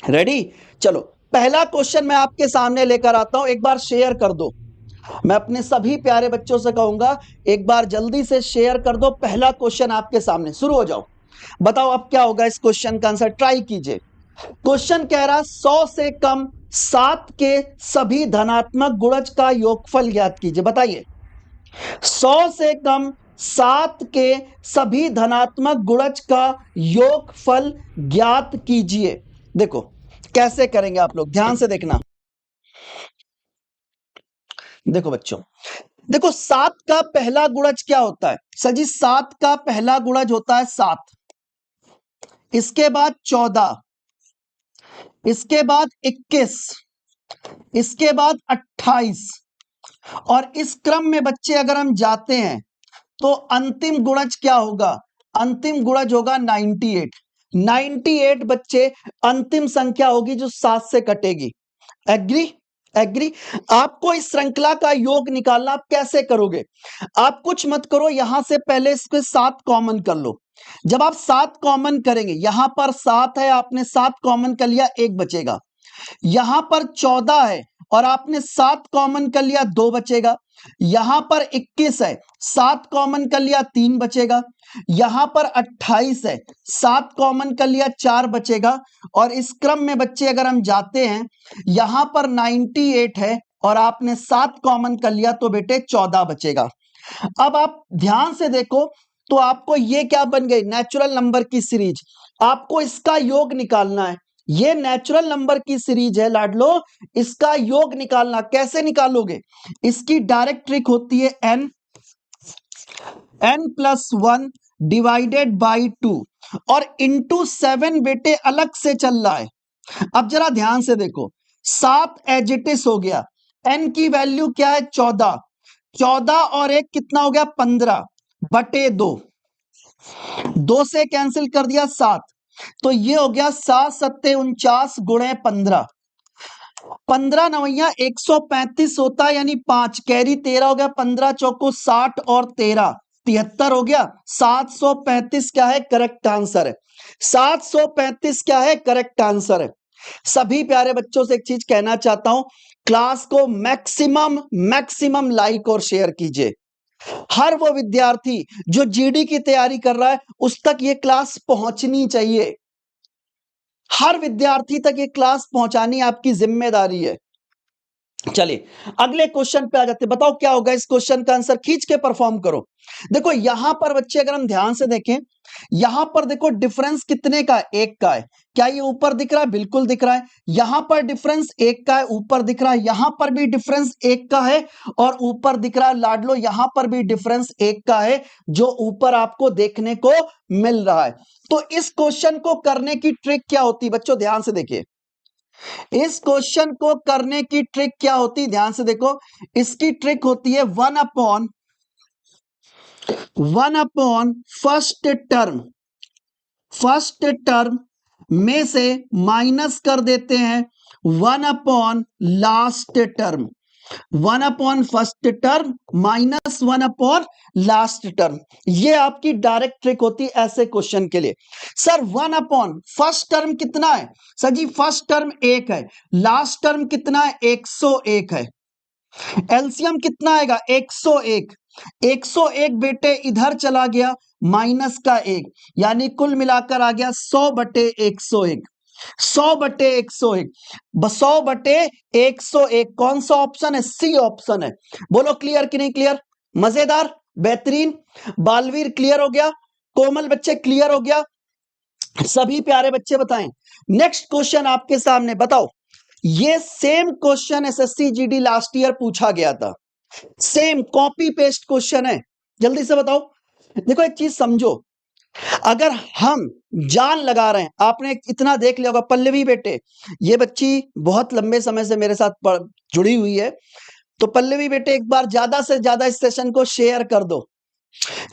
Ready? चलो पहला question मैं आपके सामने लेकर आता हूं, एक बार शेयर कर दो। मैं अपने सभी प्यारे बच्चों से कहूंगा एक बार जल्दी से शेयर कर दो। पहला क्वेश्चन आपके सामने, शुरू हो जाओ। बताओ अब क्या होगा इस क्वेश्चन का आंसर, ट्राई कीजिए। क्वेश्चन कह रहा 100 से कम 7 के सभी धनात्मक गुणज का योगफल ज्ञात कीजिए। बताइए 100 से कम 7 के सभी धनात्मक गुणज का योगफल ज्ञात कीजिए। देखो कैसे करेंगे आप लोग, ध्यान से देखना। देखो बच्चों, देखो 7 का पहला गुणज क्या होता है सर जी? 7 का पहला गुणज होता है 7, इसके बाद 14, इसके बाद 21, इसके बाद 28, और इस क्रम में बच्चे अगर हम जाते हैं तो अंतिम गुणज क्या होगा? अंतिम गुणज होगा 98। 98 बच्चे अंतिम संख्या होगी जो 7 से कटेगी। एग्री? एग्री? आपको इस श्रृंखला का योग निकालना, आप कैसे करोगे? आप कुछ मत करो, यहां से पहले इसके 7 कॉमन कर लो। जब आप 7 कॉमन करेंगे, यहां पर 7 है, आपने 7 कॉमन कर लिया, 1 बचेगा। यहां पर 14 है और आपने 7 कॉमन कर लिया, 2 बचेगा। यहां पर 21 है, 7 कॉमन कर लिया, 3 बचेगा। यहां पर 28 है, 7 कॉमन कर लिया, 4 बचेगा। और इस क्रम में बच्चे अगर हम जाते हैं, यहां पर 98 है और आपने 7 कॉमन कर लिया तो बेटे 14 बचेगा। अब आप ध्यान से देखो तो आपको ये क्या बन गई? नेचुरल नंबर की सीरीज। आपको इसका योग निकालना है। ये नेचुरल नंबर की सीरीज है लाडलो, इसका योग निकालना। कैसे निकालोगे? इसकी डायरेक्ट ट्रिक होती है n+1 डिवाइडेड बाई 2 और इंटू 7 बेटे अलग से चल रहा है। अब जरा ध्यान से देखो, 7 एजिटिस हो गया, n की वैल्यू क्या है? 14। 14 और 1 कितना हो गया? 15 बटे 2। 2 से कैंसिल कर दिया 7, तो ये हो गया 7 सत्ते 49 गुणे 15। 15 नवैया 135 होता है, यानी 5 कैरी 13 हो गया। 15 चौको 60 और 13 73 हो गया। 735 क्या है? करेक्ट आंसर है। 735 क्या है? करेक्ट आंसर है। सभी प्यारे बच्चों से एक चीज कहना चाहता हूं, क्लास को मैक्सिमम मैक्सिमम लाइक और शेयर कीजिए। हर वो विद्यार्थी जो जीडी की तैयारी कर रहा है उस तक ये क्लास पहुंचनी चाहिए। हर विद्यार्थी तक ये क्लास पहुंचानी आपकी जिम्मेदारी है। चलिए अगले क्वेश्चन पे आ जाते हैं। बताओ क्या होगा इस क्वेश्चन का आंसर, खींच के परफॉर्म करो। देखो यहां पर बच्चे अगर हम ध्यान से देखें, यहां पर देखो डिफरेंस कितने का है? 1 का है। क्या ये ऊपर दिख रहा है? बिल्कुल दिख रहा है। यहां पर डिफरेंस 1 का है, ऊपर दिख रहा है। यहां पर भी डिफरेंस 1 का है और ऊपर दिख रहा है। लाडलो यहां पर भी डिफरेंस 1 का है जो ऊपर आपको देखने को मिल रहा है। तो इस क्वेश्चन को करने की ट्रिक क्या होती है बच्चों? ध्यान से देखिए, इस क्वेश्चन को करने की ट्रिक क्या होती? ध्यान से देखो, इसकी ट्रिक होती है 1/1 फर्स्ट टर्म। फर्स्ट टर्म में से माइनस कर देते हैं 1/लास्ट term. 1/ first term minus 1/ last term. ये आपकी डायरेक्ट ट्रिक होती है ऐसे क्वेश्चन के लिए। सर 1/ फर्स्ट टर्म कितना है? सर जी फर्स्ट टर्म 1 है, लास्ट टर्म कितना है? 101 है। एलसीएम कितना आएगा? 101। 101 बेटे इधर चला गया, माइनस का 1, यानी कुल मिलाकर आ गया 100/101। 100/101, 100/101 कौन सा ऑप्शन है? सी ऑप्शन है। बोलो क्लियर कि नहीं क्लियर? मजेदार, बेहतरीन। बालवीर क्लियर हो गया? कोमल बच्चे क्लियर हो गया? सभी प्यारे बच्चे बताएं। नेक्स्ट क्वेश्चन आपके सामने, बताओ। ये same question SSC GD last year पूछा गया था, सेम कॉपी पेस्ट क्वेश्चन है। जल्दी से बताओ। देखो एक चीज समझो, अगर हम जान लगा रहे हैं, आपने इतना देख लिया होगा, पल्लवी बेटे ये बच्ची बहुत लंबे समय से मेरे साथ जुड़ी हुई है, तो पल्लवी बेटे एक बार ज्यादा से ज्यादा इस सेशन को शेयर कर दो।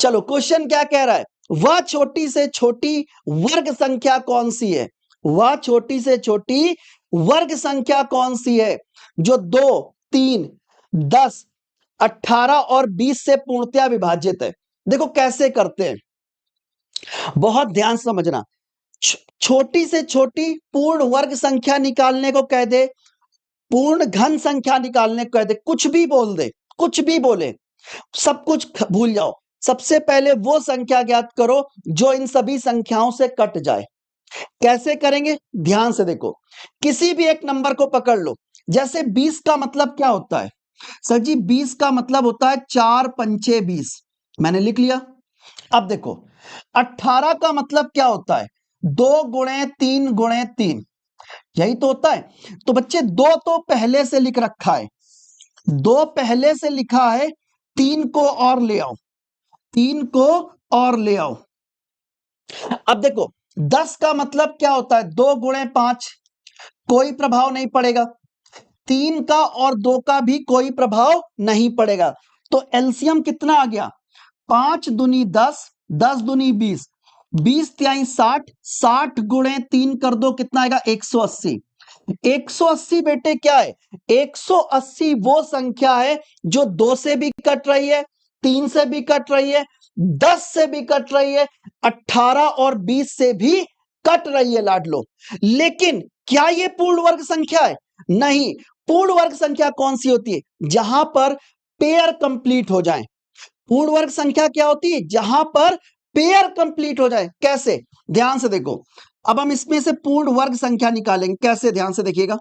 चलो क्वेश्चन क्या कह रहा है? वह छोटी से छोटी वर्ग संख्या कौन सी है? वह छोटी से छोटी वर्ग संख्या कौन सी है जो 2, 3, 10, 18 और 20 से पूर्णतया विभाजित है? देखो कैसे करते हैं, बहुत ध्यान से समझना। छोटी से छोटी पूर्ण वर्ग संख्या निकालने को कह दे, पूर्ण घन संख्या निकालने को कह दे, कुछ भी बोल दे, कुछ भी बोले, सब कुछ भूल जाओ। सबसे पहले वो संख्या ज्ञात करो जो इन सभी संख्याओं से कट जाए। कैसे करेंगे, ध्यान से देखो। किसी भी एक नंबर को पकड़ लो, जैसे 20 का मतलब क्या होता है सर जी? 20 का मतलब होता है 4 पंचे 20, मैंने लिख लिया। अब देखो 18 का मतलब क्या होता है? 2 गुणे 3 गुणे 3, यही तो होता है। तो बच्चे 2 तो पहले से लिख रखा है, 2 पहले से लिखा है, 3 को और ले आओ, 3 को और ले आओ। अब देखो 10 का मतलब क्या होता है? 2 गुणे 5, कोई प्रभाव नहीं पड़ेगा। 3 का और 2 का भी कोई प्रभाव नहीं पड़ेगा। तो एलसीएम कितना आ गया? 5 दूनी 10, 10 दूनी 20, 20 तिहाई 60, 60 गुणे 3 कर दो, कितना आएगा? 180। 180 बेटे क्या है? 180 वो संख्या है जो 2 से भी कट रही है, 3 से भी कट रही है, 10 से भी कट रही है, 18 और 20 से भी कट रही है लाडलो। लेकिन क्या ये पूर्ण वर्ग संख्या है? नहीं। पूर्ण वर्ग संख्या कौन सी होती है? जहां पर पेयर कंप्लीट हो जाए। पूर्ण वर्ग संख्या क्या होती है? जहां पर पेयर कंप्लीट हो जाए। कैसे? ध्यान से देखो। अब हम इसमें से पूर्ण वर्ग संख्या निकालेंगे। कैसे? ध्यान से देखिएगा।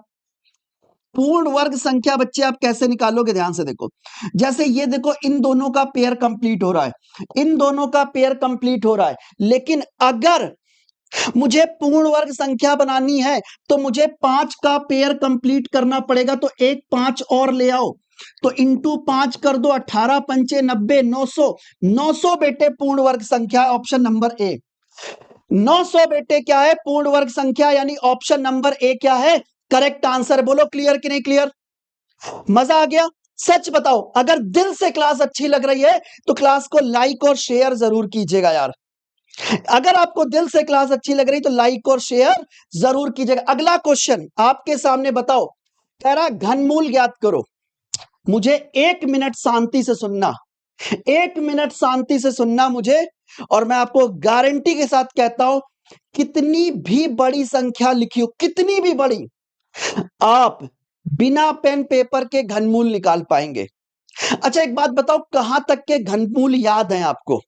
पूर्ण वर्ग संख्या बच्चे आप कैसे निकालोगे? ध्यान से देखो। जैसे ये देखो, इन दोनों का पेयर कंप्लीट हो रहा है, इन दोनों का पेयर कंप्लीट हो रहा है, लेकिन अगर मुझे पूर्ण वर्ग संख्या बनानी है तो मुझे 5 का पेयर कंप्लीट करना पड़ेगा। तो एक 5 और ले आओ, तो इंटू 5 कर दो, 18 पंचे 90, 900। 900 बेटे पूर्ण वर्ग संख्या, ऑप्शन नंबर ए। 900 बेटे क्या है? पूर्ण वर्ग संख्या, यानी ऑप्शन नंबर ए क्या है? Correct answer. बोलो क्लियर कि नहीं क्लियर? मजा आ गया? सच बताओ, अगर दिल से क्लास अच्छी लग रही है तो क्लास को लाइक और शेयर जरूर कीजिएगा यार। अगर आपको दिल से क्लास अच्छी लग रही तो लाइक और शेयर जरूर कीजिएगा। अगला क्वेश्चन आपके सामने, बताओ, कह रहा घनमूल ज्ञात करो। मुझे 1 मिनट शांति से सुनना, 1 मिनट शांति से सुनना मुझे, और मैं आपको गारंटी के साथ कहता हूं, कितनी भी बड़ी संख्या लिखी हो, कितनी भी बड़ी, आप बिना पेन पेपर के घनमूल निकाल पाएंगे। अच्छा एक बात बताओ, कहां तक के घनमूल याद हैं आपको?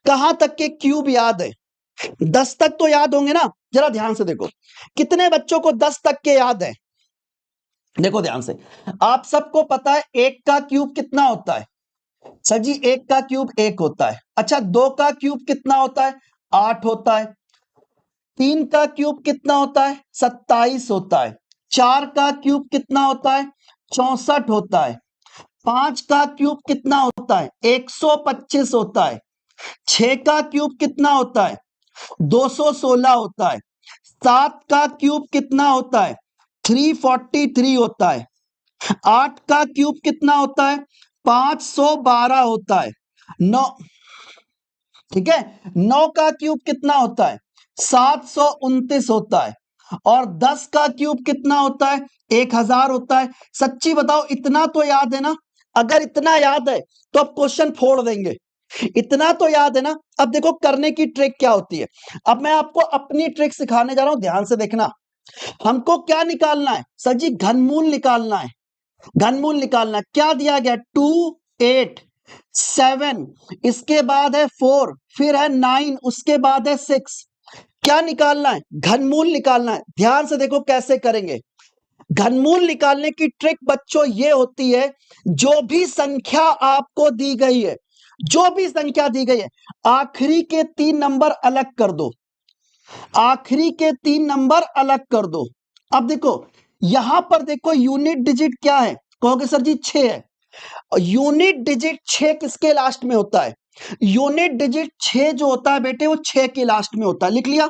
कहां तक के क्यूब याद है? 10 तक तो याद होंगे ना? जरा ध्यान से देखो, कितने बच्चों को 10 तक के याद है? देखो ध्यान से, आप सबको पता है 1 का क्यूब कितना होता है? सर जी 1 का क्यूब 1 होता है। अच्छा 2 का क्यूब कितना होता है? 8 होता है। 3 का क्यूब कितना होता है? 27 होता है। 4 का क्यूब कितना होता है? 64 होता है। 5 का क्यूब कितना होता है? 125 होता है। 6 का क्यूब कितना होता है? 216 होता है। 7 का क्यूब कितना होता है? 343 होता है। 8 का क्यूब कितना होता है? 512 होता है। 9, ठीक है, 9 का क्यूब कितना होता है? 729 होता है। और 10 का क्यूब कितना होता है? 1000 होता है। सच्ची बताओ, इतना तो याद है ना? अगर इतना याद है तो अब क्वेश्चन फोड़ देंगे। इतना तो याद है ना? अब देखो करने की ट्रिक क्या होती है। अब मैं आपको अपनी ट्रिक सिखाने जा रहा हूं, ध्यान से देखना। हमको क्या निकालना है सर जी? घनमूल निकालना है। घनमूल निकालना है। क्या दिया गया? 2, 8, 7, इसके बाद है 4, फिर है 9, उसके बाद है 6। क्या निकालना है? घनमूल निकालना है। ध्यान से देखो कैसे करेंगे। घनमूल निकालने की ट्रिक बच्चों ये होती है, जो भी संख्या आपको दी गई है, जो भी संख्या दी गई है, आखिरी के 3 नंबर अलग कर दो, आखिरी के 3 नंबर अलग कर दो। अब देखो यहां पर देखो, यूनिट डिजिट क्या है? कहोगे सर जी 6 है। यूनिट डिजिट 6 किसके लास्ट में होता है? यूनिट डिजिट 6 जो होता है बेटे, वो 6 के लास्ट में होता है। लिख लिया?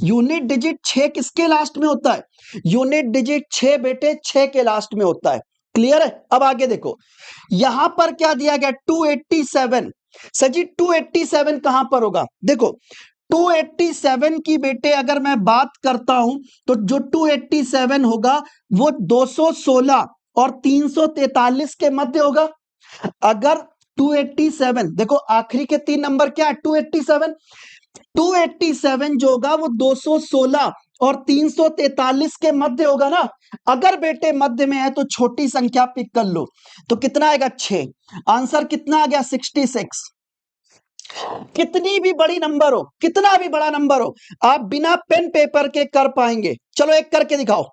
यूनिट डिजिट 6 किसके लास्ट में होता है? यूनिट डिजिट 6 बेटे 6 के लास्ट में होता है। क्लियर है? अब आगे देखो, यहां पर क्या दिया गया? 287। सर जी 287 कहां पर होगा? देखो 287 की बेटे अगर मैं बात करता हूं तो जो 287 होगा वो 216 और 343 के मध्य होगा। अगर 287, देखो आखिरी के 3 नंबर क्या है? 287। 287 जो होगा वो 216 और 343 के मध्य होगा ना। अगर बेटे मध्य में है तो छोटी संख्या पिक कर लो, तो कितना आएगा 6। आंसर कितना आ गया 66। कितनी भी बड़ी नंबर हो, कितना भी बड़ा नंबर हो, आप बिना पेन पेपर के कर पाएंगे। चलो एक करके दिखाओ,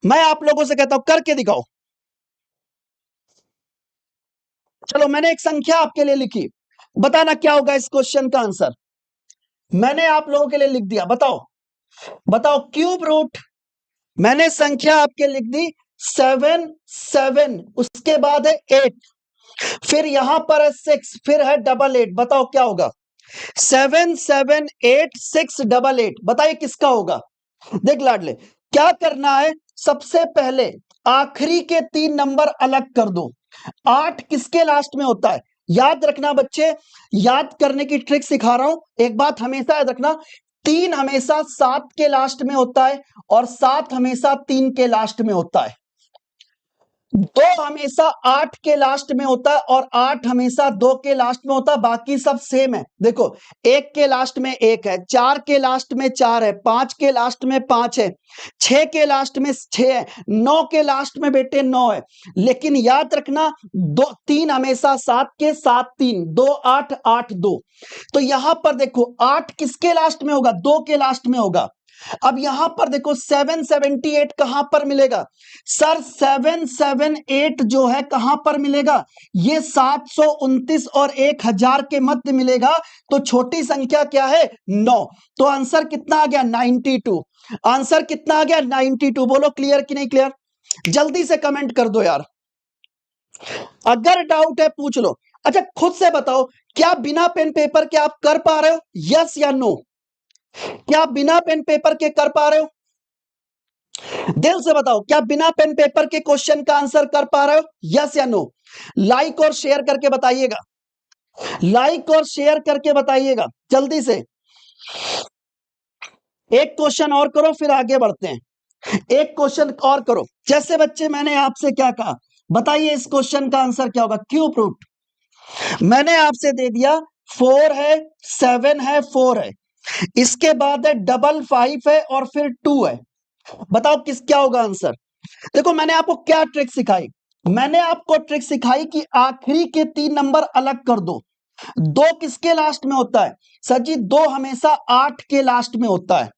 मैं आप लोगों से कहता हूं करके दिखाओ। चलो मैंने एक संख्या आपके लिए लिखी, बताना क्या होगा इस क्वेश्चन का आंसर। मैंने आप लोगों के लिए लिख दिया, बताओ बताओ। क्यूब रूट, मैंने संख्या आपके लिख दी 7 7, उसके बाद है 8, फिर यहां पर है 6, फिर है 8 बताओ क्या होगा। 7 7 8 6 8 बताइए किसका होगा। देख लाडले, क्या करना है, सबसे पहले आखिरी के 3 नंबर अलग कर दो। 8 किसके लास्ट में होता है, याद रखना बच्चे, याद करने की ट्रिक सिखा रहा हूं। एक बात हमेशा याद रखना, 3 हमेशा 7 के लास्ट में होता है और 7 हमेशा 3 के लास्ट में होता है। 2 हमेशा 8 के लास्ट में होता है और 8 हमेशा 2 के लास्ट में होता है, बाकी सब सेम है। देखो 1 के लास्ट में 1 है, 4 के लास्ट में 4 है, 5 के लास्ट में 5 है, 6 के लास्ट में 6 है, 9 के लास्ट में बेटे 9 है। लेकिन याद रखना 3 हमेशा 7 के, 7 3 2 8 8 2। तो यहां पर देखो 8 किसके लास्ट में होगा, 2 के लास्ट में होगा। अब यहां पर देखो 778 कहां पर मिलेगा सर, 778 जो है कहां पर मिलेगा, ये 729 और 1000 के मध्य मिलेगा। तो छोटी संख्या क्या है 9। तो आंसर कितना आ गया 92। आंसर कितना आ गया 92। बोलो क्लियर कि नहीं क्लियर, जल्दी से कमेंट कर दो यार, अगर डाउट है पूछ लो। अच्छा खुद से बताओ, क्या बिना पेन पेपर के आप कर पा रहे हो, यस या नो। क्या बिना पेन पेपर के कर पा रहे हो, दिल से बताओ, क्या बिना पेन पेपर के क्वेश्चन का आंसर कर पा रहे हो, यस या नो। लाइक और शेयर करके बताइएगा, लाइक और शेयर करके बताइएगा जल्दी से। एक क्वेश्चन और करो फिर आगे बढ़ते हैं, एक क्वेश्चन और करो। जैसे बच्चे मैंने आपसे क्या कहा, बताइए इस क्वेश्चन का आंसर क्या होगा। क्यूब रूट मैंने आपसे दे दिया, 4 है, 7 है, 4 है, इसके बाद है 5 है और फिर 2 है। बताओ किस क्या होगा आंसर। देखो मैंने आपको क्या ट्रिक सिखाई, मैंने आपको ट्रिक सिखाई कि आखिरी के 3 नंबर अलग कर दो। 2 किसके लास्ट में होता है सर जी, 2 हमेशा 8 के लास्ट में होता है।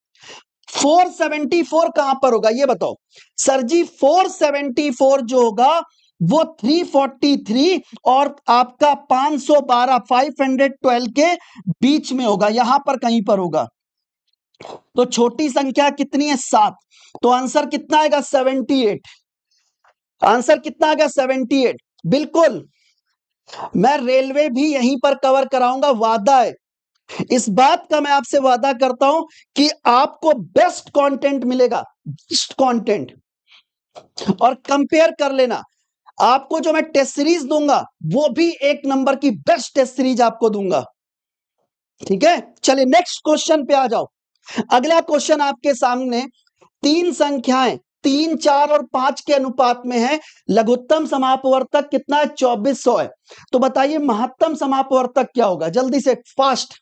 474 कहां पर होगा ये बताओ सर जी, 474 जो होगा वो 343 और आपका 512 512 के बीच में होगा, यहां पर कहीं पर होगा। तो छोटी संख्या कितनी है 7, तो आंसर कितना आएगा 78। आंसर कितना आ गया 78। बिल्कुल, मैं रेलवे भी यहीं पर कवर कराऊंगा, वादा है इस बात का, मैं आपसे वादा करता हूं कि आपको बेस्ट कंटेंट मिलेगा, बेस्ट कंटेंट। और कंपेयर कर लेना, आपको जो मैं टेस्ट सीरीज दूंगा वो भी एक नंबर की बेस्ट टेस्ट सीरीज आपको दूंगा। ठीक है, चलिए नेक्स्ट क्वेश्चन पे आ जाओ। अगला क्वेश्चन आपके सामने, 3 संख्याएं 3 4 और 5 के अनुपात में है, लघुत्तम समापवर्तक कितना है 2400 है। तो बताइए महत्तम समापवर्तक क्या होगा, जल्दी से फास्ट।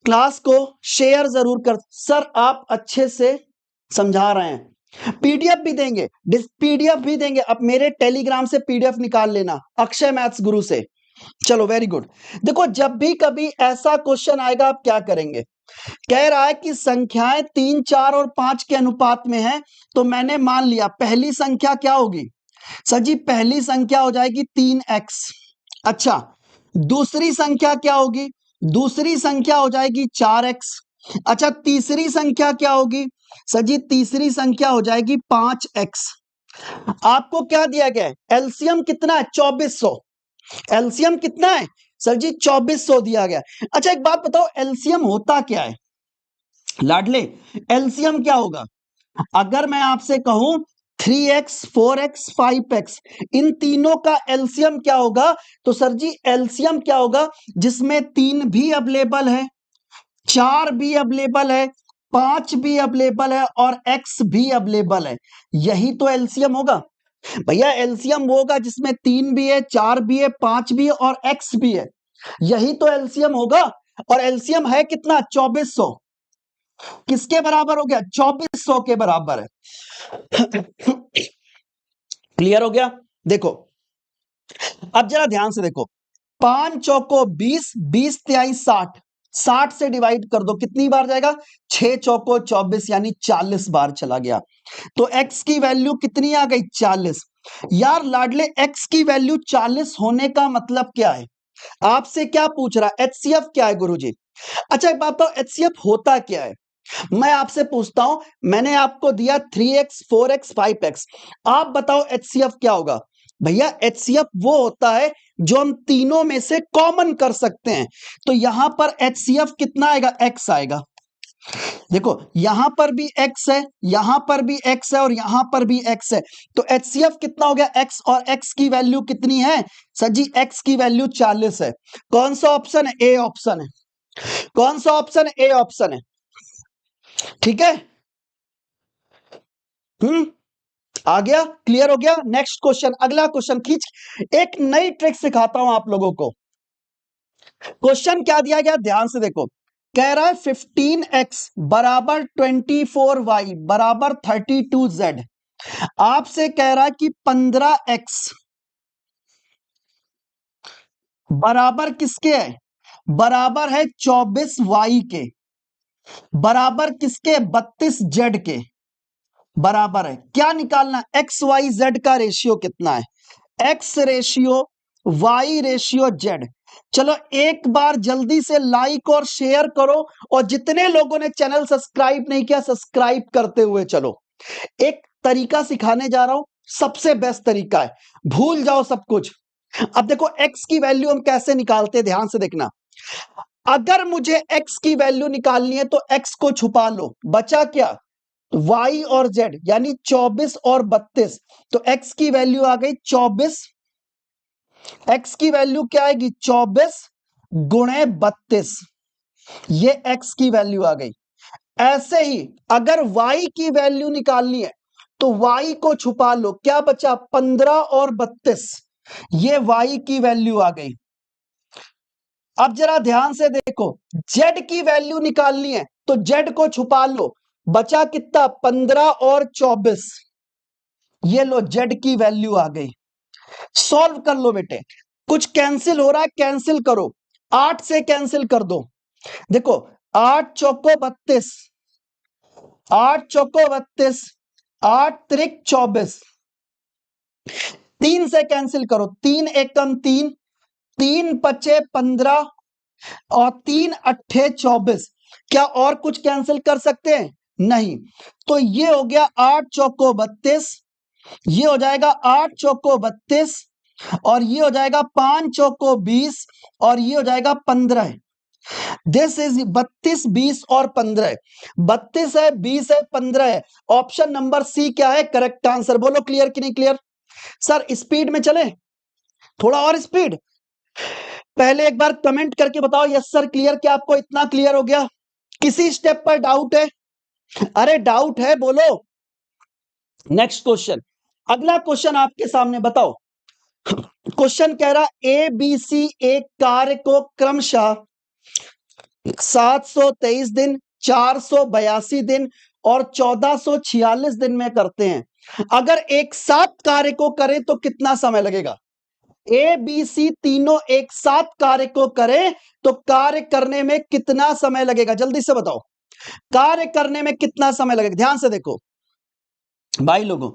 क्लास को शेयर जरूर कर सर, आप अच्छे से समझा रहे हैं, पीडीएफ भी देंगे, पीडीएफ भी देंगे, अब मेरे टेलीग्राम से पीडीएफ निकाल लेना अक्षय मैथ्स गुरु से। चलो वेरी गुड। देखो जब भी कभी ऐसा क्वेश्चन आएगा आप क्या करेंगे, कह रहा है कि संख्याएं 3 4 और 5 के अनुपात में है, तो मैंने मान लिया पहली संख्या क्या होगी सर जी, पहली संख्या हो जाएगी 3x। अच्छा दूसरी संख्या क्या होगी, दूसरी संख्या हो जाएगी 4x। अच्छा तीसरी संख्या क्या होगी सर जी, तीसरी संख्या हो जाएगी 5x। आपको क्या दिया गया है, एलसीएम कितना है 2400। एलसीएम कितना है सर जी 2400 दिया गया। अच्छा एक बात बताओ, एलसीएम होता क्या है लाडले, एलसीएम क्या होगा। अगर मैं आपसे कहूं 3x 4x 5x, इन तीनों का एलसीएम क्या होगा, तो सर जी एलसीएम क्या होगा, जिसमें 3 भी अवेलेबल है, 4 भी अवेलेबल है, 5 भी अवेलेबल है और x भी अवेलेबल है, यही तो एलसीएम होगा। भैया एलसीएम वो होगा जिसमें 3 भी है, 4 भी है, 5 भी है और x भी है, यही तो एलसीएम होगा। और एलसीएम है कितना 2400, किसके बराबर हो गया 2400 के बराबर है। क्लियर हो गया। देखो अब जरा ध्यान से देखो, 5 चौको 20, 20 तिहाई 60, 60 से डिवाइड कर दो कितनी बार जाएगा, 6 चौको 24 यानी 40 बार चला गया। तो x की वैल्यू कितनी आ गई 40। यार लाडले x की वैल्यू 40 होने का मतलब क्या है, आपसे क्या पूछ रहा है HCF क्या है गुरुजी। अच्छा एक बात बताओ HCF होता क्या है, मैं आपसे पूछता हूं, मैंने आपको दिया 3x 4x 5x, आप बताओ HCF क्या होगा। भैया HCF वो होता है जो हम तीनों में से कॉमन कर सकते हैं। तो यहां पर HCF कितना आएगा x आएगा। देखो यहां पर भी x है, यहां पर भी x है और यहां पर भी x है, तो HCF कितना हो गया x, और x की वैल्यू कितनी है सर जी, x की वैल्यू 40 है। कौन सा ऑप्शन है, ए ऑप्शन है। कौन सा ऑप्शन है, ए ऑप्शन है। ठीक है, आ गया, क्लियर हो गया। नेक्स्ट क्वेश्चन, अगला क्वेश्चन खींच, एक नई ट्रिक सिखाता हूं आप लोगों को। क्वेश्चन क्या दिया गया ध्यान से देखो, कह रहा है 15x बराबर 24y बराबर 32z, आपसे कह रहा है कि 15x बराबर किसके है, बराबर है 24y के, बराबर किसके 32z के, बराबर है क्या निकालना, एक्स वाई जेड का रेशियो कितना है, X ratio Y ratio Z. चलो एक बार जल्दी से लाइक और शेयर करो, और जितने लोगों ने चैनल सब्सक्राइब नहीं किया सब्सक्राइब करते हुए चलो। एक तरीका सिखाने जा रहा हूं, सबसे बेस्ट तरीका है, भूल जाओ सब कुछ। अब देखो एक्स की वैल्यू हम कैसे निकालते हैं, ध्यान से देखना। अगर मुझे एक्स की वैल्यू निकालनी है तो एक्स को छुपा लो, बचा क्या y और z, यानी 24 और 32, तो x की वैल्यू आ गई 24, x की वैल्यू क्या आएगी 24 गुणे 32, ये x की वैल्यू आ गई। ऐसे ही अगर y की वैल्यू निकालनी है तो y को छुपा लो, क्या बचा 15 और 32, ये y की वैल्यू आ गई। अब जरा ध्यान से देखो, z की वैल्यू निकालनी है तो z को छुपा लो, बचा कितना 15 और 24, ये लो z की वैल्यू आ गई। सॉल्व कर लो बेटे, कुछ कैंसिल हो रहा है कैंसिल करो, 8 से कैंसिल कर दो। देखो 8 चौको 32, 8 चौको 32, 8 त्रिक 24, 3 से कैंसिल करो, 3 एकम 3, 3 पचे 15 और 3 अट्ठे 24। क्या और कुछ कैंसिल कर सकते हैं, नहीं। तो ये हो गया 8 चौको 32, ये हो जाएगा 8 चौको 32, और ये हो जाएगा 5 चौको 20, और ये हो जाएगा 15। दिस इज 32 20 और 15, 32 है 20 है 15 है। ऑप्शन नंबर सी क्या है करेक्ट आंसर, बोलो क्लियर कि नहीं क्लियर। सर स्पीड में चले, थोड़ा और स्पीड, पहले एक बार कमेंट करके बताओ यस सर क्लियर, क्या आपको इतना क्लियर हो गया, किसी स्टेप पर डाउट है, अरे डाउट है बोलो। नेक्स्ट क्वेश्चन, अगला क्वेश्चन आपके सामने, बताओ क्वेश्चन कह रहा ए बी सी एक कार्य को क्रमशः 723 दिन, 482 दिन और 1446 दिन में करते हैं। अगर एक साथ कार्य को करें तो कितना समय लगेगा, ए बी सी तीनों एक साथ कार्य को करें तो कार्य करने में कितना समय लगेगा, जल्दी से बताओ कार्य करने में कितना समय लगेगा। ध्यान से देखो भाई लोगों,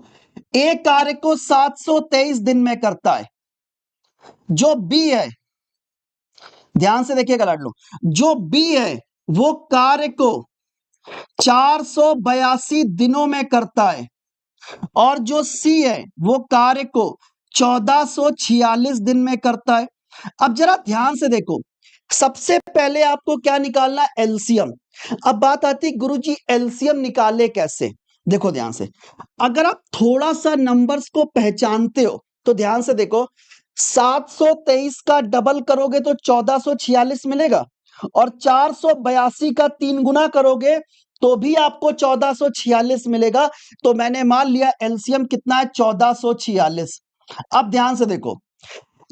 ए कार्य को 723 दिन में करता है, जो बी है ध्यान से देखिएगा लाडलो, जो बी है वो कार्य को 482 दिनों में करता है, और जो सी है वो कार्य को 1446 दिन में करता है। अब जरा ध्यान से देखो, सबसे पहले आपको क्या निकालना, एलसीएम। अब बात आती है गुरुजी एलसीएम निकाले कैसे, देखो ध्यान से, अगर आप थोड़ा सा नंबर्स को पहचानते हो तो ध्यान से देखो, 723 का डबल करोगे तो 1446 मिलेगा, और 482 का 3 गुना करोगे तो भी आपको 1446 मिलेगा। तो मैंने मान लिया एलसीएम कितना है 1446। अब ध्यान से देखो,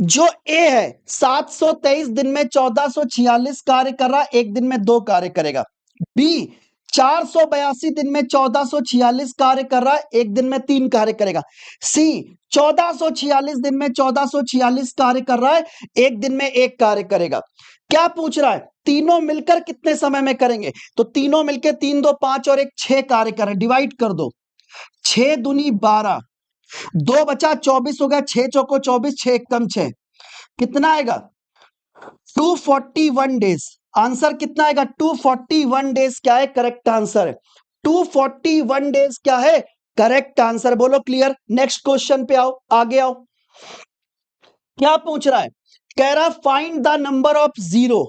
जो ए है 723 दिन में 1446 कार्य कर रहा है, एक दिन में 2 कार्य करेगा। बी 482 दिन में 1446 कार्य कर रहा है, एक दिन में 3 कार्य करेगा। सी 1446 दिन में 1446 कार्य कर रहा है, एक दिन में 1 कार्य करेगा। क्या पूछ रहा है? तीनों मिलकर कितने समय में करेंगे? तो तीनों मिलकर 3 2 5 और 1 6 कार्य करें। डिवाइड कर दो, 6 दूनी 12, 2 बचा 24 हो गया, 6 चौको 24, 6 कम 6, कितना आएगा? 241 डेज। आंसर कितना आएगा? 241 डेज क्या है? करेक्ट आंसर है। 241 डेज क्या है? Correct answer. बोलो क्लियर। नेक्स्ट क्वेश्चन पे आओ, आगे आओ। क्या पूछ रहा है? कह रहा find the number of zero.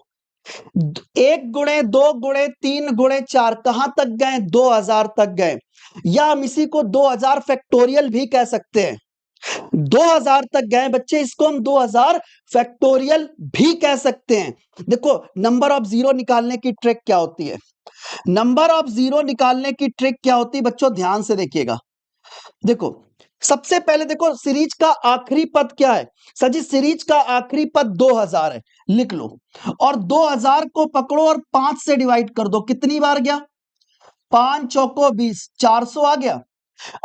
1 गुणे 2 गुणे 3 गुणे 4 कहां तक गए? 2000 तक गए, या हम इसी को 2000 फैक्टोरियल भी कह सकते हैं। 2000 तक गए बच्चे, इसको हम 2000 फैक्टोरियल भी कह सकते हैं। देखो नंबर ऑफ जीरो निकालने की ट्रिक क्या होती है? नंबर ऑफ जीरो निकालने की ट्रिक क्या होती है बच्चों? ध्यान से देखिएगा। देखो सबसे पहले देखो सीरीज का आखिरी पद क्या है? सर जी सीरीज का आखिरी पद 2000 है, लिख लो। और 2000 को पकड़ो और 5 से डिवाइड कर दो। कितनी बार गया? 5 चौको 20, 400 आ गया।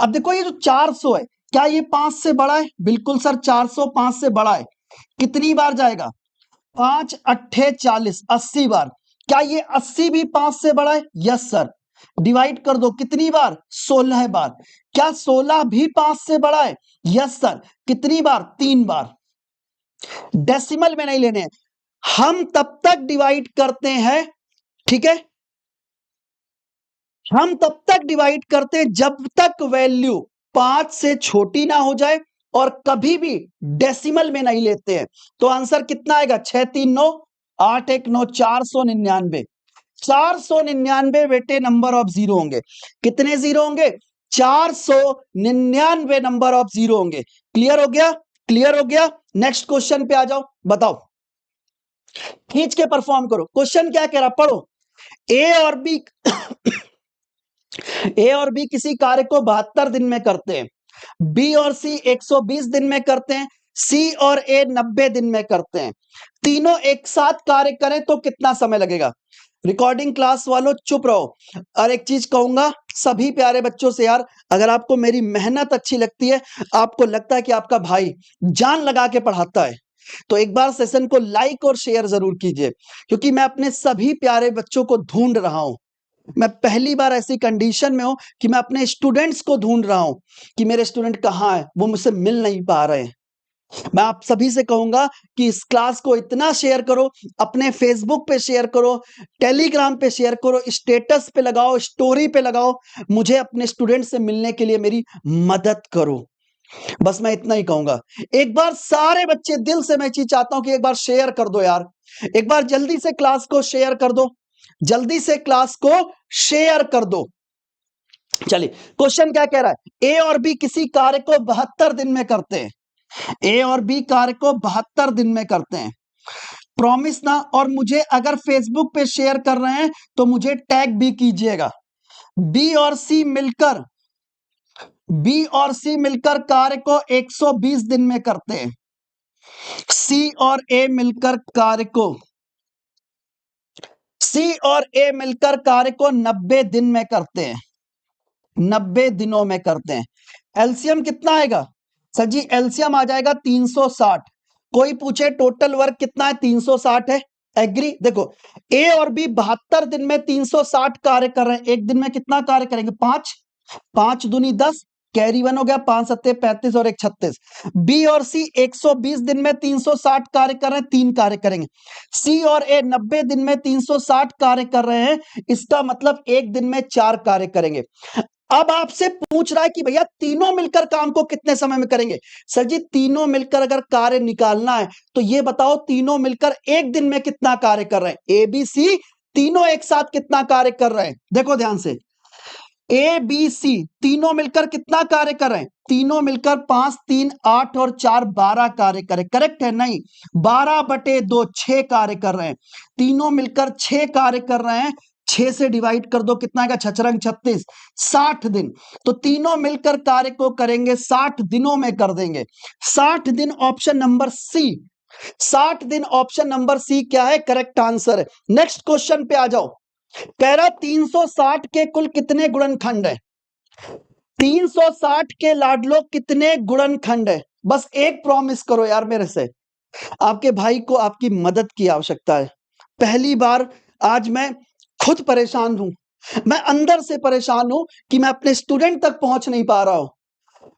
अब देखो ये जो 400 है, क्या ये 5 से बड़ा है? बिल्कुल सर, 400 5 से बड़ा है। कितनी बार जाएगा? 5 अट्ठे 40, 80 बार। क्या ये 80 भी 5 से बड़ा है? Yes sir. डिवाइड कर दो, कितनी बार? 16 बार। क्या 16 भी 5 से बड़ा है? Yes sir. कितनी बार? 3 बार। डेसिमल में नहीं लेने हैं, हम तब तक डिवाइड करते हैं, ठीक है, हम तब तक डिवाइड करते हैं जब तक वैल्यू 5 से छोटी ना हो जाए, और कभी भी डेसिमल में नहीं लेते हैं। तो आंसर कितना आएगा? 6 3 9 8 1 9, 499। 499 बेटे नंबर ऑफ जीरो होंगे। कितने जीरो होंगे? 499 नंबर ऑफ जीरो होंगे। क्लियर हो गया? क्लियर हो गया। नेक्स्ट क्वेश्चन पे आ जाओ, बताओ, खींच के परफॉर्म करो। क्वेश्चन क्या कह रहा, पढ़ो। ए और बी ए और बी किसी कार्य को 72 दिन में करते हैं, बी और सी 120 दिन में करते हैं, सी और ए 90 दिन में करते हैं। तीनों एक साथ कार्य करें तो कितना समय लगेगा? रिकॉर्डिंग क्लास वालों चुप रहो। और एक चीज कहूंगा सभी प्यारे बच्चों से, यार अगर आपको मेरी मेहनत अच्छी लगती है, आपको लगता है कि आपका भाई जान लगा के पढ़ाता है, तो एक बार सेशन को लाइक और शेयर जरूर कीजिए, क्योंकि मैं अपने सभी प्यारे बच्चों को ढूंढ रहा हूं। मैं पहली बार ऐसी कंडीशन में हूं कि मैं अपने स्टूडेंट्स को ढूंढ रहा हूं कि मेरे स्टूडेंट कहां है, वो मुझसे मिल नहीं पा रहे हैं। मैं आप सभी से कहूंगा कि इस क्लास को इतना शेयर करो, अपने फेसबुक पे शेयर करो, टेलीग्राम पे शेयर करो, स्टेटस पे लगाओ, स्टोरी पे लगाओ, मुझे अपने स्टूडेंट से मिलने के लिए मेरी मदद करो। बस मैं इतना ही कहूंगा। एक बार सारे बच्चे दिल से मैं चीज चाहता हूं कि एक बार शेयर कर दो यार, एक बार जल्दी से क्लास को शेयर कर दो, जल्दी से क्लास को शेयर कर दो। चलिए क्वेश्चन क्या कह रहा है? ए और बी किसी कार्य को 72 दिन में करते हैं, ए और बी कार्य को 72 दिन में करते हैं, प्रॉमिस ना। और मुझे अगर फेसबुक पे शेयर कर रहे हैं तो मुझे टैग भी कीजिएगा। बी और सी मिलकर, बी और सी मिलकर कार्य को 120 दिन में करते हैं, सी और ए मिलकर कार्य को, सी और ए मिलकर कार्य को 90 दिन में करते हैं, 90 दिनों में करते हैं। एलसीएम कितना आएगा? सर जी एलसीएम आ जाएगा 360। कोई पूछे टोटल वर्क कितना है? 360 है। एग्री? देखो ए और बी 72 दिन में 360 कार्य कर रहे हैं, एक दिन में कितना कार्य करेंगे? 5, 5 दूनी 10, कैरी 1 हो गया, 5 सत्ते 35 और 1 36। बी और सी 120 दिन में 360 कार्य कर रहे हैं, 3 कार्य करेंगे। सी और ए 90 दिन में 360 कार्य कर रहे हैं, इसका मतलब एक दिन में 4 कार्य करेंगे। अब आपसे पूछ रहा है कि भैया तीनों मिलकर काम को कितने समय में करेंगे? सर जी तीनों मिलकर अगर कार्य निकालना है तो ये बताओ तीनों मिलकर एक दिन में कितना कार्य कर रहे हैं? ए बी सी तीनों एक साथ कितना कार्य कर रहे हैं? देखो ध्यान से, ए बी सी तीनों मिलकर कितना कार्य कर रहे हैं? तीनों मिलकर 5 3 8 और 4 12 कार्य करें। करेक्ट है? नहीं, 12/2 6 कार्य कर रहे हैं। तीनों मिलकर 6 कार्य कर रहे हैं, 6 से डिवाइड कर दो, कितना आएगा? 6 36, 60 दिन। तो तीनों मिलकर कार्य को करेंगे 60 दिनों में कर देंगे। 60 दिन ऑप्शन नंबर सी, 60 दिन ऑप्शन नंबर सी क्या है? करेक्ट आंसर है। नेक्स्ट क्वेश्चन पे आ जाओ। कह रहा 360 के कुल कितने गुणनखंड है? 360 के लाडलो कितने गुणनखंड है? बस एक प्रॉमिस करो यार मेरे से, आपके भाई को आपकी मदद की आवश्यकता है। पहली बार आज मैं खुद परेशान हूं, मैं अंदर से परेशान हूं कि मैं अपने स्टूडेंट तक पहुंच नहीं पा रहा हूं।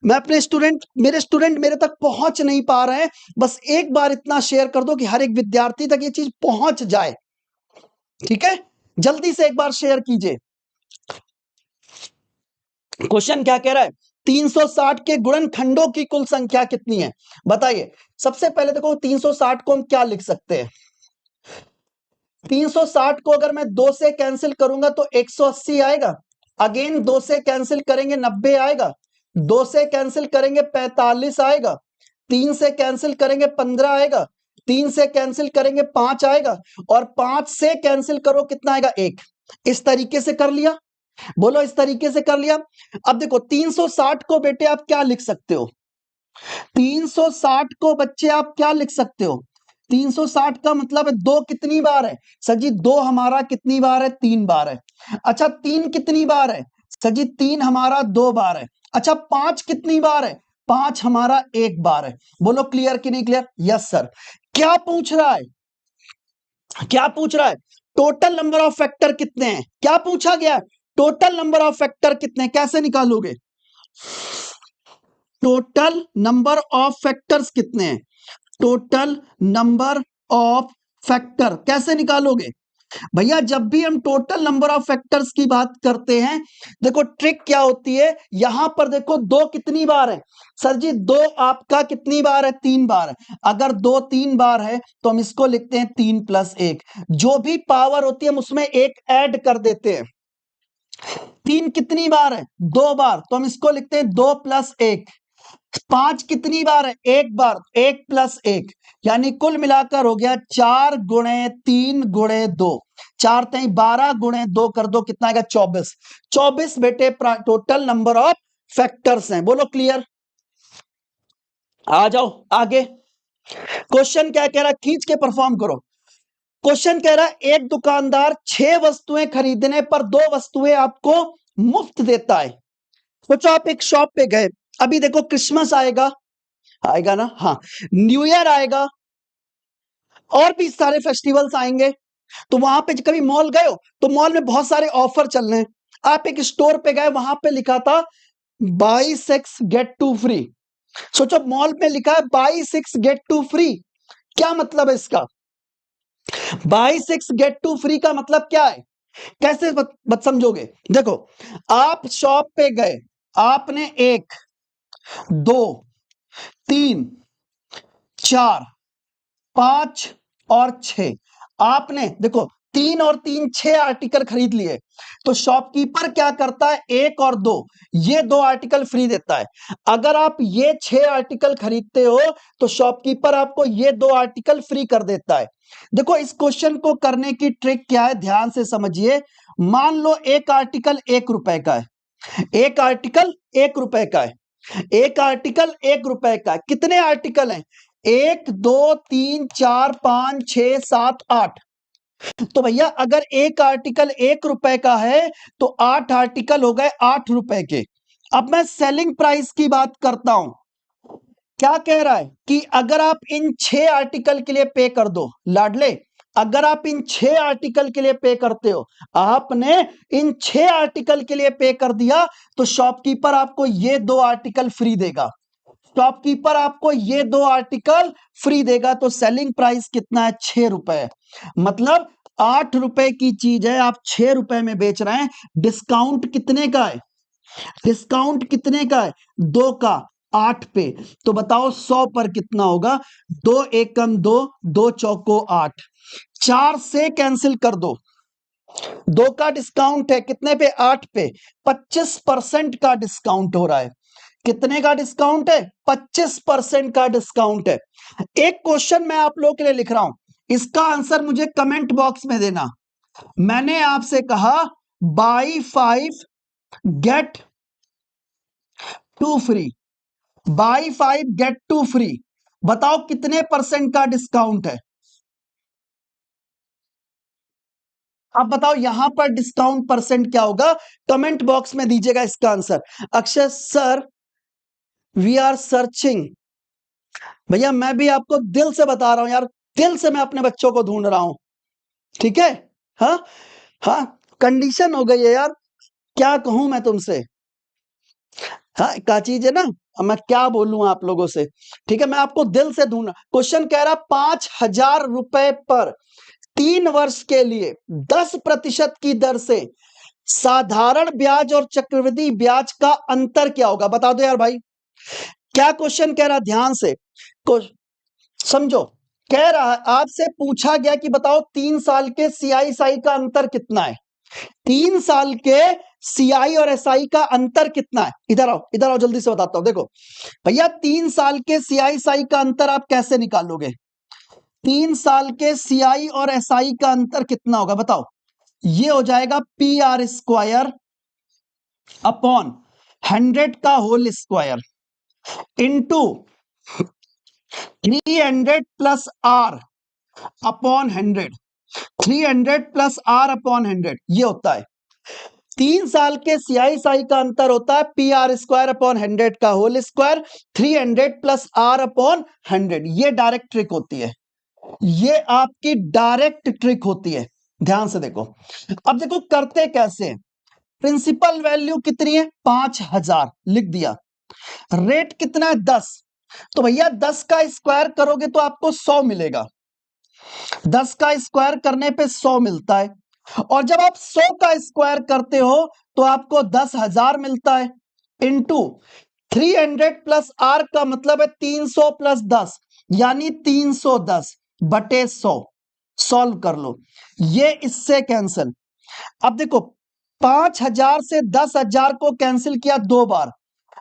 मैं अपने मेरे स्टूडेंट मेरे तक पहुंच नहीं पा रहे हैं। बस एक बार इतना शेयर कर दो कि हर एक विद्यार्थी तक ये चीज पहुंच जाए। ठीक है, जल्दी से एक बार शेयर कीजिए। क्वेश्चन क्या कह रहा है? 360 के गुणनखंडों की कुल संख्या कितनी है? बताइए। सबसे पहले देखो 360 को हम क्या लिख सकते हैं? 360 को अगर मैं 2 से कैंसिल करूंगा तो 180 आएगा। अगेन 2 से कैंसिल करेंगे 90 आएगा। 2 से कैंसिल करेंगे 45 आएगा। 3 से कैंसिल करेंगे 15 आएगा। 3 से कैंसिल करेंगे 5 आएगा। और 5 से कैंसिल करो कितना आएगा? 1। इस तरीके से कर लिया। बोलो, इस तरीके से कर लिया। अब देखो 360 को बेटे आप क्या लिख सकते हो? 360 को बच्चे आप क्या लिख सकते हो? 360 का मतलब है 2 कितनी बार है? सर जी 2 हमारा कितनी बार है? 3 बार है। अच्छा 3 कितनी बार है? सर जी 3 हमारा 2 बार है। अच्छा 5 कितनी बार है? 5 हमारा 1 बार है। बोलो क्लियर कि नहीं क्लियर? Yes sir. क्या पूछ रहा है? क्या पूछ रहा है? टोटल नंबर ऑफ फैक्टर कितने हैं? क्या पूछा गया? टोटल नंबर ऑफ फैक्टर कितने? कैसे निकालोगे? टोटल नंबर ऑफ फैक्टर्स कितने हैं? टोटल नंबर ऑफ फैक्टर कैसे निकालोगे? भैया जब भी हम टोटल नंबर ऑफ फैक्टर्स की बात करते हैं, देखो ट्रिक क्या होती है। यहां पर देखो 2 कितनी बार है? सर जी 2 आपका कितनी बार है? 3 बार है। अगर 2 3 बार है तो हम इसको लिखते हैं 3 + 1। जो भी पावर होती है हम उसमें 1 ऐड कर देते हैं। 3 कितनी बार है? 2 बार, तो हम इसको लिखते हैं 2 + 1। 5 कितनी बार है? 1 बार, 1 + 1, यानी कुल मिलाकर हो गया 4 × 3 × 2। 4 3 12 × 2 कर दो, कितना आएगा? 24। 24 बेटे टोटल नंबर ऑफ फैक्टर्स हैं। बोलो क्लियर? आ जाओ आगे। क्वेश्चन क्या कह रहा है? खींच के परफॉर्म करो। क्वेश्चन कह रहा है एक दुकानदार 6 वस्तुएं खरीदने पर 2 वस्तुएं आपको मुफ्त देता है। सोचो आप एक शॉप पे गए, अभी देखो क्रिसमस आएगा, आएगा ना? हाँ, न्यू ईयर आएगा और भी सारे फेस्टिवल्स आएंगे। तो वहां पे कभी मॉल गए हो तो मॉल में बहुत सारे ऑफर चल रहे हैं। आप एक स्टोर पे गए, वहां पे लिखा था बाई 6 गेट 2 फ्री। सोचो मॉल में लिखा है बाई 6 गेट 2 फ्री, क्या मतलब है इसका? बाई 6 गेट 2 फ्री का मतलब क्या है? कैसे मत समझोगे? देखो आप शॉप पे गए, आपने 1 2 3 4 5 और 6, आपने देखो 3 और 3 6 आर्टिकल खरीद लिए। तो शॉपकीपर क्या करता है? 1 और 2 ये 2 आर्टिकल फ्री देता है। अगर आप ये 6 आर्टिकल खरीदते हो तो शॉपकीपर आपको ये 2 आर्टिकल फ्री कर देता है। देखो इस क्वेश्चन को करने की ट्रिक क्या है, ध्यान से समझिए। मान लो एक आर्टिकल 1 रुपए का है, एक आर्टिकल 1 रुपए का है, एक आर्टिकल 1 रुपए का है। कितने आर्टिकल हैं? 1 2 3 4 5 6 7 8। तो भैया अगर एक आर्टिकल 1 रुपए का है तो 8 आर्टिकल हो गए 8 रुपए के। अब मैं सेलिंग प्राइस की बात करता हूं। क्या कह रहा है कि अगर आप इन 6 आर्टिकल के लिए पे कर दो, लाडले अगर आप इन 6 आर्टिकल के लिए पे करते हो, आपने इन 6 आर्टिकल के लिए पे कर दिया तो शॉपकीपर आपको ये 2 आर्टिकल फ्री देगा। शॉपकीपर आपको ये 2 आर्टिकल फ्री देगा। तो सेलिंग प्राइस कितना है? 6 रुपए। मतलब 8 रुपए की चीज है, आप 6 रुपए में बेच रहे हैं। डिस्काउंट कितने का है? डिस्काउंट कितने का है? 2 का, 8 पे। तो बताओ 100 पर कितना होगा? 2 एकम 2, 2 चौको 8, 4 से कैंसिल कर दो। 2 का डिस्काउंट है कितने पे? 8 पे। 25% का डिस्काउंट हो रहा है। कितने का डिस्काउंट है? 25% का डिस्काउंट है। एक क्वेश्चन मैं आप लोगों के लिए लिख रहा हूं, इसका आंसर मुझे कमेंट बॉक्स में देना। मैंने आपसे कहा buy 5 get 2 free, buy 5 get 2 free. बताओ कितने परसेंट का डिस्काउंट है? आप बताओ यहां पर डिस्काउंट परसेंट क्या होगा? कमेंट बॉक्स में दीजिएगा इसका answer. Akshay sir we are searching. भैया मैं भी आपको दिल से बता रहा हूं यार, दिल से मैं अपने बच्चों को ढूंढ रहा हूं। ठीक है, हाँ हाँ, कंडीशन हो गई है यार, क्या कहूं मैं तुमसे। हाँ क्या चीज है ना, अब मैं क्या बोलूं आप लोगों से। ठीक है, मैं आपको दिल से ढूंढ, क्वेश्चन कह रहा 5,000 रुपए पर 3 वर्ष के लिए 10% की दर से साधारण ब्याज और चक्रवृद्धि ब्याज का अंतर क्या होगा? बता दो यार भाई, क्या क्वेश्चन कह रहा, ध्यान से समझो। कह रहा है आपसे पूछा गया कि बताओ 3 साल के सीआई साई का अंतर कितना है? 3 साल के सीआई और एसआई का अंतर कितना है? इधर आओ, इधर आओ, जल्दी से बताता हूं। देखो भैया 3 साल के सीआई साई का अंतर आप कैसे निकालोगे? 3 साल के सीआई और एसआई का अंतर कितना होगा बताओ? ये हो जाएगा पी आर स्क्वायर अपॉन 100 का whole square into 300 plus R upon 100, 300 plus R upon 100, ये होता है 3 साल के सीआई साई का अंतर होता है पी आर स्क्वायर अपॉन 100 का whole square 300 plus R upon 100। ये डायरेक्ट ट्रिक होती है, ये आपकी डायरेक्ट ट्रिक होती है। ध्यान से देखो, अब देखो करते कैसे हैं। प्रिंसिपल वैल्यू कितनी है? 5,000 लिख दिया। रेट कितना है? 10। तो भैया 10 का स्क्वायर करोगे तो आपको 100 मिलेगा, 10 का स्क्वायर करने पे 100 मिलता है। और जब आप 100 का स्क्वायर करते हो तो आपको 10,000 मिलता है इंटू 300 प्लस आर का मतलब है 300 प्लस 10 यानी 310 बटे 100। सॉल्व कर लो, ये इससे कैंसिल। अब देखो 5,000 से 10,000 को कैंसिल किया 2 बार,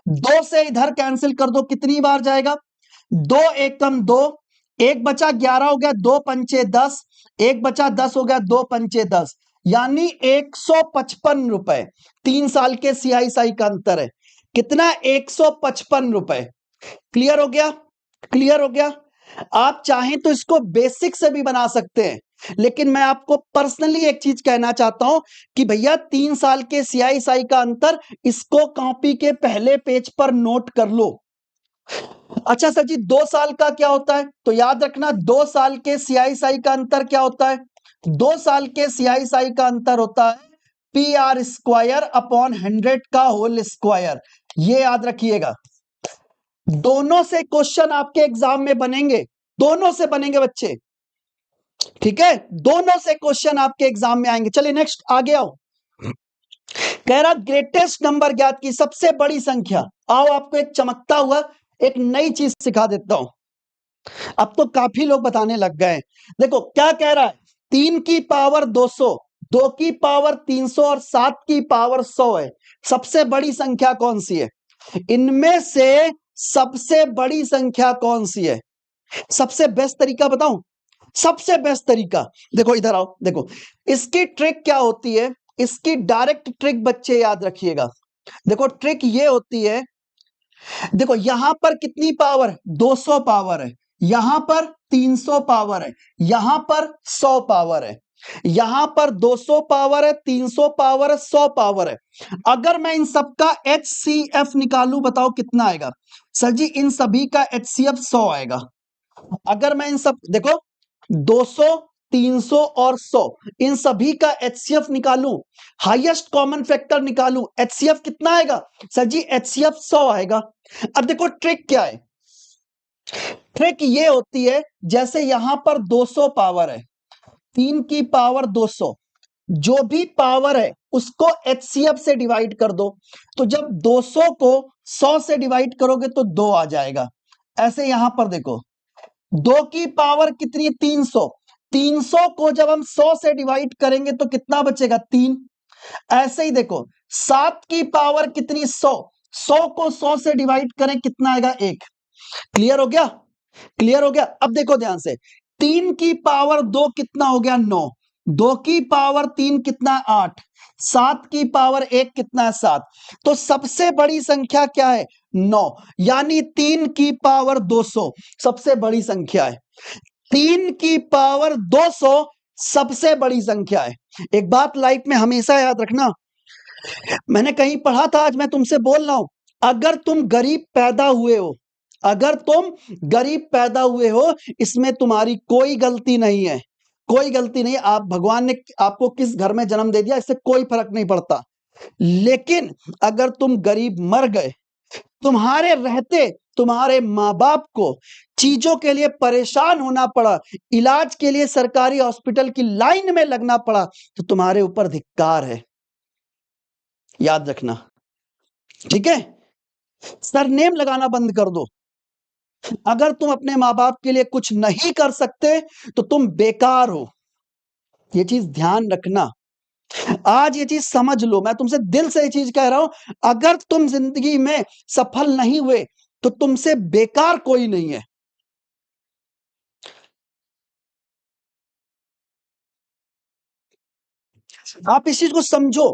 2 से इधर कैंसिल कर दो, कितनी बार जाएगा? 2 एकम 2, एक बचा 11 हो गया, 2 पंचे 10, एक बचा 10 हो गया, 2 पंचे 10, यानी 155 रुपए। 3 साल के सीआई साई का अंतर है कितना? 155 रुपए। क्लियर हो गया? क्लियर हो गया? आप चाहें तो इसको बेसिक से भी बना सकते हैं, लेकिन मैं आपको पर्सनली एक चीज कहना चाहता हूं कि भैया 3 साल के सीआई साई का अंतर, इसको कॉपी के पहले पेज पर नोट कर लो। अच्छा सर जी 2 साल का क्या होता है? तो याद रखना 2 साल के सीआई साई का अंतर क्या होता है? 2 साल के सीआई साई का अंतर होता है पी आर स्क्वायर अपॉन 100 का होल स्क्वायर। ये याद रखिएगा, दोनों से क्वेश्चन आपके एग्जाम में बनेंगे, दोनों से बनेंगे बच्चे। ठीक है, दोनों से क्वेश्चन आपके एग्जाम में आएंगे। चलिए नेक्स्ट आगे आओ। कह रहा ग्रेटेस्ट नंबर ज्ञात की सबसे बड़ी संख्या। आओ आपको एक चमकता हुआ एक नई चीज सिखा देता हूं, अब तो काफी लोग बताने लग गए। देखो क्या कह रहा है, 3 की पावर 200, 2 की पावर 300 और 7 की पावर 100 है। सबसे बड़ी संख्या कौन सी है? इनमें से सबसे बड़ी संख्या कौन सी है? सबसे बेस्ट तरीका बताऊं? सबसे बेस्ट तरीका देखो, इधर आओ, देखो इसकी ट्रिक क्या होती है, इसकी डायरेक्ट ट्रिक बच्चे याद रखिएगा। देखो ट्रिक ये होती है, देखो यहां पर कितनी पावर? 200 पावर है, यहां पर 300 पावर है, यहां पर 100 पावर है, यहां पर 200 पावर है, 300 पावर है, 100 पावर है। अगर मैं इन सबका HCF निकालूं बताओ कितना आएगा? सर जी इन सभी का HCF 100 आएगा। अगर मैं इन सब देखो 200, 300 और 100 इन सभी का HCF निकालूं, हाईएस्ट कॉमन फैक्टर निकालूं, HCF कितना आएगा? सर जी HCF 100 आएगा। अब देखो ट्रिक क्या है, ट्रिक ये होती है जैसे यहां पर 200 पावर है, 3 की पावर 200, जो भी पावर है उसको HCF से डिवाइड कर दो। तो जब 200 को 100 से डिवाइड करोगे तो 2 आ जाएगा। ऐसे यहां पर देखो 2 की पावर कितनी? 300, 300 को जब हम 100 से डिवाइड करेंगे तो कितना बचेगा? 3। ऐसे ही देखो 7 की पावर कितनी? 100, 100 को 100 से डिवाइड करें कितना आएगा? 1। क्लियर हो गया? क्लियर हो गया? अब देखो ध्यान से, 3 की पावर 2 कितना हो गया? 9, 2 की पावर 3 कितना, 8, 7 की पावर 1 कितना, 7। तो सबसे बड़ी संख्या क्या है, 9, यानी 3 की पावर 200 सबसे बड़ी संख्या है। 3 की पावर 200 सबसे बड़ी संख्या है। एक बात लाइफ में हमेशा याद रखना, मैंने कहीं पढ़ा था, आज मैं तुमसे बोल रहा हूं, अगर तुम गरीब पैदा हुए हो, अगर तुम गरीब पैदा हुए हो, इसमें तुम्हारी कोई गलती नहीं है, कोई गलती नहीं। आप, भगवान ने आपको किस घर में जन्म दे दिया इससे कोई फर्क नहीं पड़ता। लेकिन अगर तुम गरीब मर गए, तुम्हारे रहते तुम्हारे माँ बाप को चीजों के लिए परेशान होना पड़ा, इलाज के लिए सरकारी हॉस्पिटल की लाइन में लगना पड़ा, तो तुम्हारे ऊपर धिक्कार है, याद रखना, ठीक है। सरनेम लगाना बंद कर दो। अगर तुम अपने माँ बाप के लिए कुछ नहीं कर सकते तो तुम बेकार हो, ये चीज ध्यान रखना। आज ये चीज समझ लो, मैं तुमसे दिल से ये चीज कह रहा हूं, अगर तुम जिंदगी में सफल नहीं हुए तो तुमसे बेकार कोई नहीं है। आप इस चीज को समझो,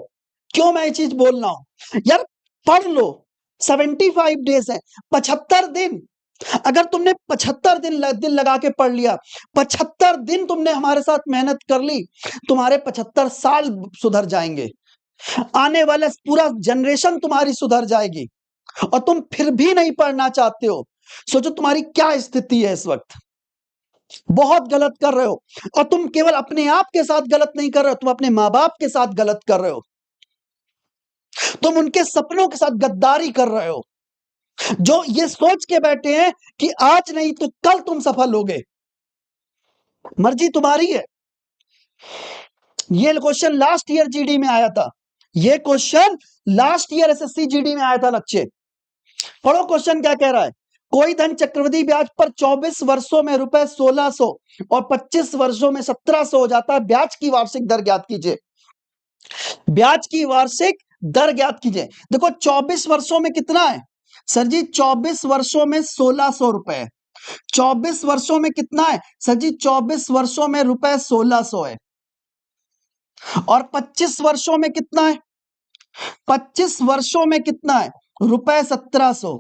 क्यों मैं ये चीज बोल रहा हूं यार। पढ़ लो, 75 डेज है, 75 दिन। अगर तुमने 75 दिन लगा के पढ़ लिया, 75 दिन तुमने हमारे साथ मेहनत कर ली, तुम्हारे 75 साल सुधर जाएंगे, आने वाला पूरा जनरेशन तुम्हारी सुधर जाएगी। और तुम फिर भी नहीं पढ़ना चाहते हो, सोचो तुम्हारी क्या स्थिति है इस वक्त। बहुत गलत कर रहे हो, और तुम केवल अपने आप के साथ गलत नहीं कर रहे हो, तुम अपने माँ बाप के साथ गलत कर रहे हो, तुम उनके सपनों के साथ गद्दारी कर रहे हो, जो ये सोच के बैठे हैं कि आज नहीं तो कल तुम सफल होगे। मर्जी तुम्हारी है। ये क्वेश्चन लास्ट ईयर जीडी में आया था, ये question last year SSC GD में आया था बच्चे। पढ़ो क्वेश्चन क्या कह रहा है। कोई धन चक्रवृद्धि ब्याज पर 24 वर्षों में रुपए 1600 और 25 वर्षों में 1700 हो जाता है, ब्याज की वार्षिक दर ज्ञात कीजिए। ब्याज की वार्षिक दर ज्ञात कीजिए। देखो 24 वर्षों में कितना है सर जी, 24 वर्षों में 1600 रुपए। 24 वर्षों में कितना है सर जी, 24 वर्षों में रुपए 1600 है। और 25 वर्षों में कितना है, 25 वर्षों में कितना है, रुपए 1700,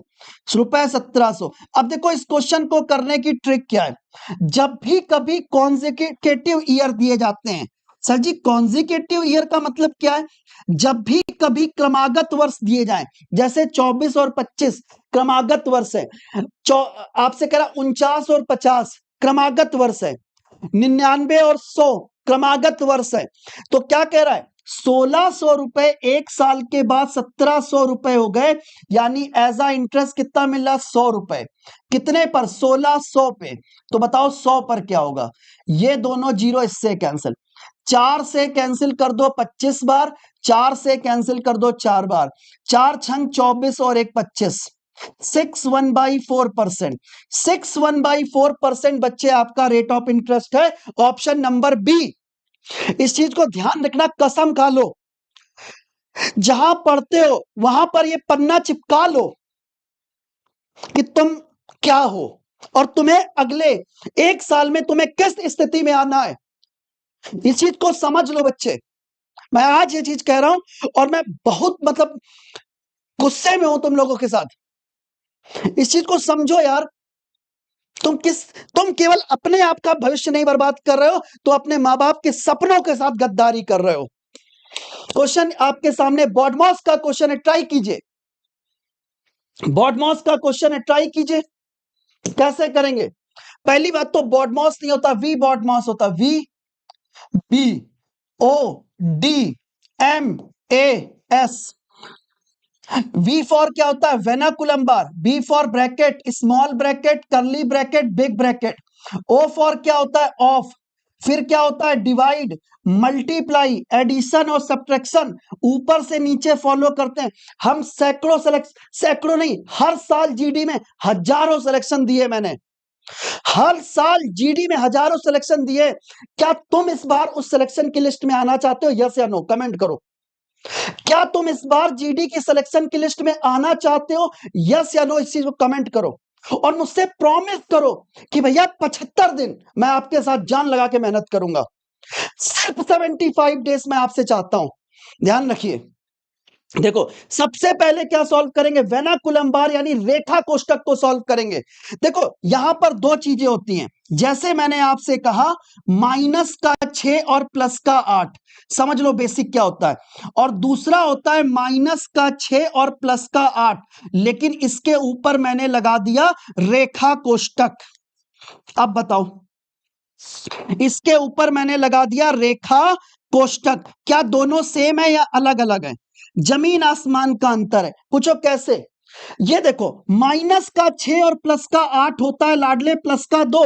रुपए 1700। अब देखो इस क्वेश्चन को करने की ट्रिक क्या है, जब भी कभी कॉन्जिक्यूटिव ईयर दिए जाते हैं, सर जी कॉन्जिक्यूटिव ईयर का मतलब क्या है, जब भी कभी क्रमागत वर्ष दिए जाएं, जैसे 24 और 25 क्रमागत वर्ष है, आपसे कह रहा 49 और 50 क्रमागत वर्ष है, 99 और 100 क्रमागत वर्ष है, तो क्या कह रहा है, 1600 रुपए एक साल के बाद 1700 रुपए हो गए, यानी एज आ इंटरेस्ट कितना मिल रहा, 100 रुपए। कितने पर, 1600 पे। तो बताओ 100 पर क्या होगा, ये दोनों जीरो इससे कैंसिल, 4 से कैंसिल कर दो 25 बार, 4 से कैंसिल कर दो 4 बार, 4 छंग 24 और 1 25, 61/4%, 61/4% बच्चे आपका रेट ऑफ इंटरेस्ट है, ऑप्शन नंबर बी। इस चीज को ध्यान रखना, कसम खा लो, जहां पढ़ते हो वहां पर ये पन्ना चिपका लो कि तुम क्या हो, और तुम्हें अगले 1 साल में तुम्हें किस स्थिति में आना है, इस चीज को समझ लो बच्चे। मैं आज ये चीज कह रहा हूं और मैं बहुत मतलब गुस्से में हूं तुम लोगों के साथ, इस चीज को समझो यार। तुम केवल अपने आप का भविष्य नहीं बर्बाद कर रहे हो, तो अपने माँ बाप के सपनों के साथ गद्दारी कर रहे हो। क्वेश्चन आपके सामने बॉडमॉस का क्वेश्चन है, ट्राई कीजिए, बॉडमॉस का क्वेश्चन है, ट्राई कीजिए। कैसे करेंगे, पहली बात तो बॉडमॉस नहीं होता, वी बॉडमॉस होता, V B O D M A S. V for क्या होता है, vinculum bar, B for bracket, small bracket, curly bracket, big bracket, O for क्या होता है, ऑफ, फिर क्या होता है, डिवाइड, मल्टीप्लाई, एडिशन और सब्ट्रैक्शन, ऊपर से नीचे फॉलो करते हैं हम। सैकड़ों नहीं, हर साल जीडी में हजारों सिलेक्शन दिए मैंने, हर साल जीडी में हजारों सिलेक्शन दिए। क्या तुम इस बार उस सिलेक्शन की लिस्ट में आना चाहते हो, यस या नो, कमेंट करो। क्या तुम इस बार जीडी की सिलेक्शन की लिस्ट में आना चाहते हो, यस या नो, इस चीज को कमेंट करो। और मुझसे प्रॉमिस करो कि भैया 75 दिन मैं आपके साथ जान लगा के मेहनत करूंगा, सिर्फ 75 डेज में आपसे चाहता हूं, ध्यान रखिए। देखो सबसे पहले क्या सॉल्व करेंगे, वेनाकुलम बार यानी रेखा कोष्टक को सॉल्व करेंगे। देखो यहां पर दो चीजें होती हैं, जैसे मैंने आपसे कहा माइनस का 6 और प्लस का 8, समझ लो बेसिक क्या होता है। और दूसरा होता है माइनस का 6 और प्लस का 8, लेकिन इसके ऊपर मैंने लगा दिया रेखा कोष्टक। अब बताओ, इसके ऊपर मैंने लगा दिया रेखा कोष्टक, क्या दोनों सेम है या अलग अलग है? जमीन आसमान का अंतर है। पूछो कैसे? ये देखो माइनस का 6 और प्लस का 8 होता है लाडले प्लस का 2,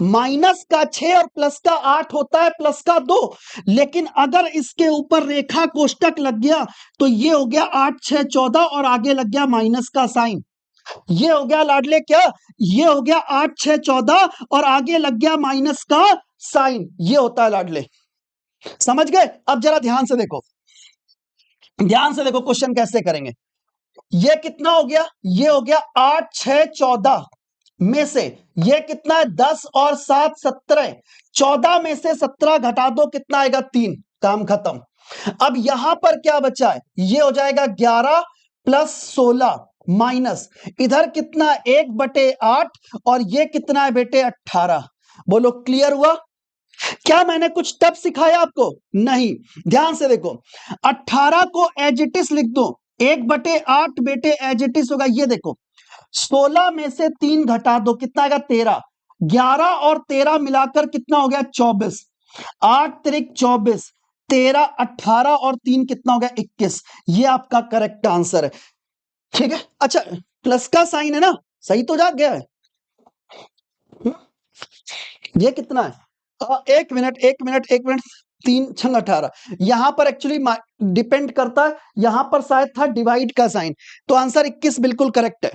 माइनस का 6 और प्लस का 8 होता है प्लस का 2, लेकिन अगर इसके ऊपर रेखा कोष्टक लग गया तो ये हो गया 8 6 14 और आगे लग गया माइनस का साइन। ये हो गया लाडले क्या, ये हो गया 8 6 14 और आगे लग गया माइनस का साइन, ये होता है लाडले। समझ गए? अब जरा ध्यान से देखो, ध्यान से देखो क्वेश्चन कैसे करेंगे। ये कितना हो गया, ये हो गया 8 6 14 में से ये कितना है 10 और 7 17, 14 में से 17 घटा दो कितना आएगा 3, काम खत्म। अब यहां पर क्या बचा है, ये हो जाएगा 11 प्लस 16 माइनस इधर कितना 1/8 और ये कितना है बेटे 18। बोलो क्लियर हुआ? क्या मैंने कुछ टफ सिखाया आपको? नहीं। ध्यान से देखो 18 को एज इट इज लिख दो, 1/8 बेटे एज इट इज होगा। ये देखो 16 में से 3 घटा दो कितना आएगा 13, 11 और 13 मिलाकर कितना हो गया 24, 8 त्रिक 24, 13 18 और 3 कितना हो गया 21। ये आपका करेक्ट आंसर है। ठीक है, अच्छा प्लस का साइन है ना, सही तो जा गया है। ये कितना है, एक मिनट 3 छंग 18, यहां पर एक्चुअली डिपेंड करता है, यहां पर शायद था डिवाइड का साइन, तो आंसर 21 बिल्कुल करेक्ट है,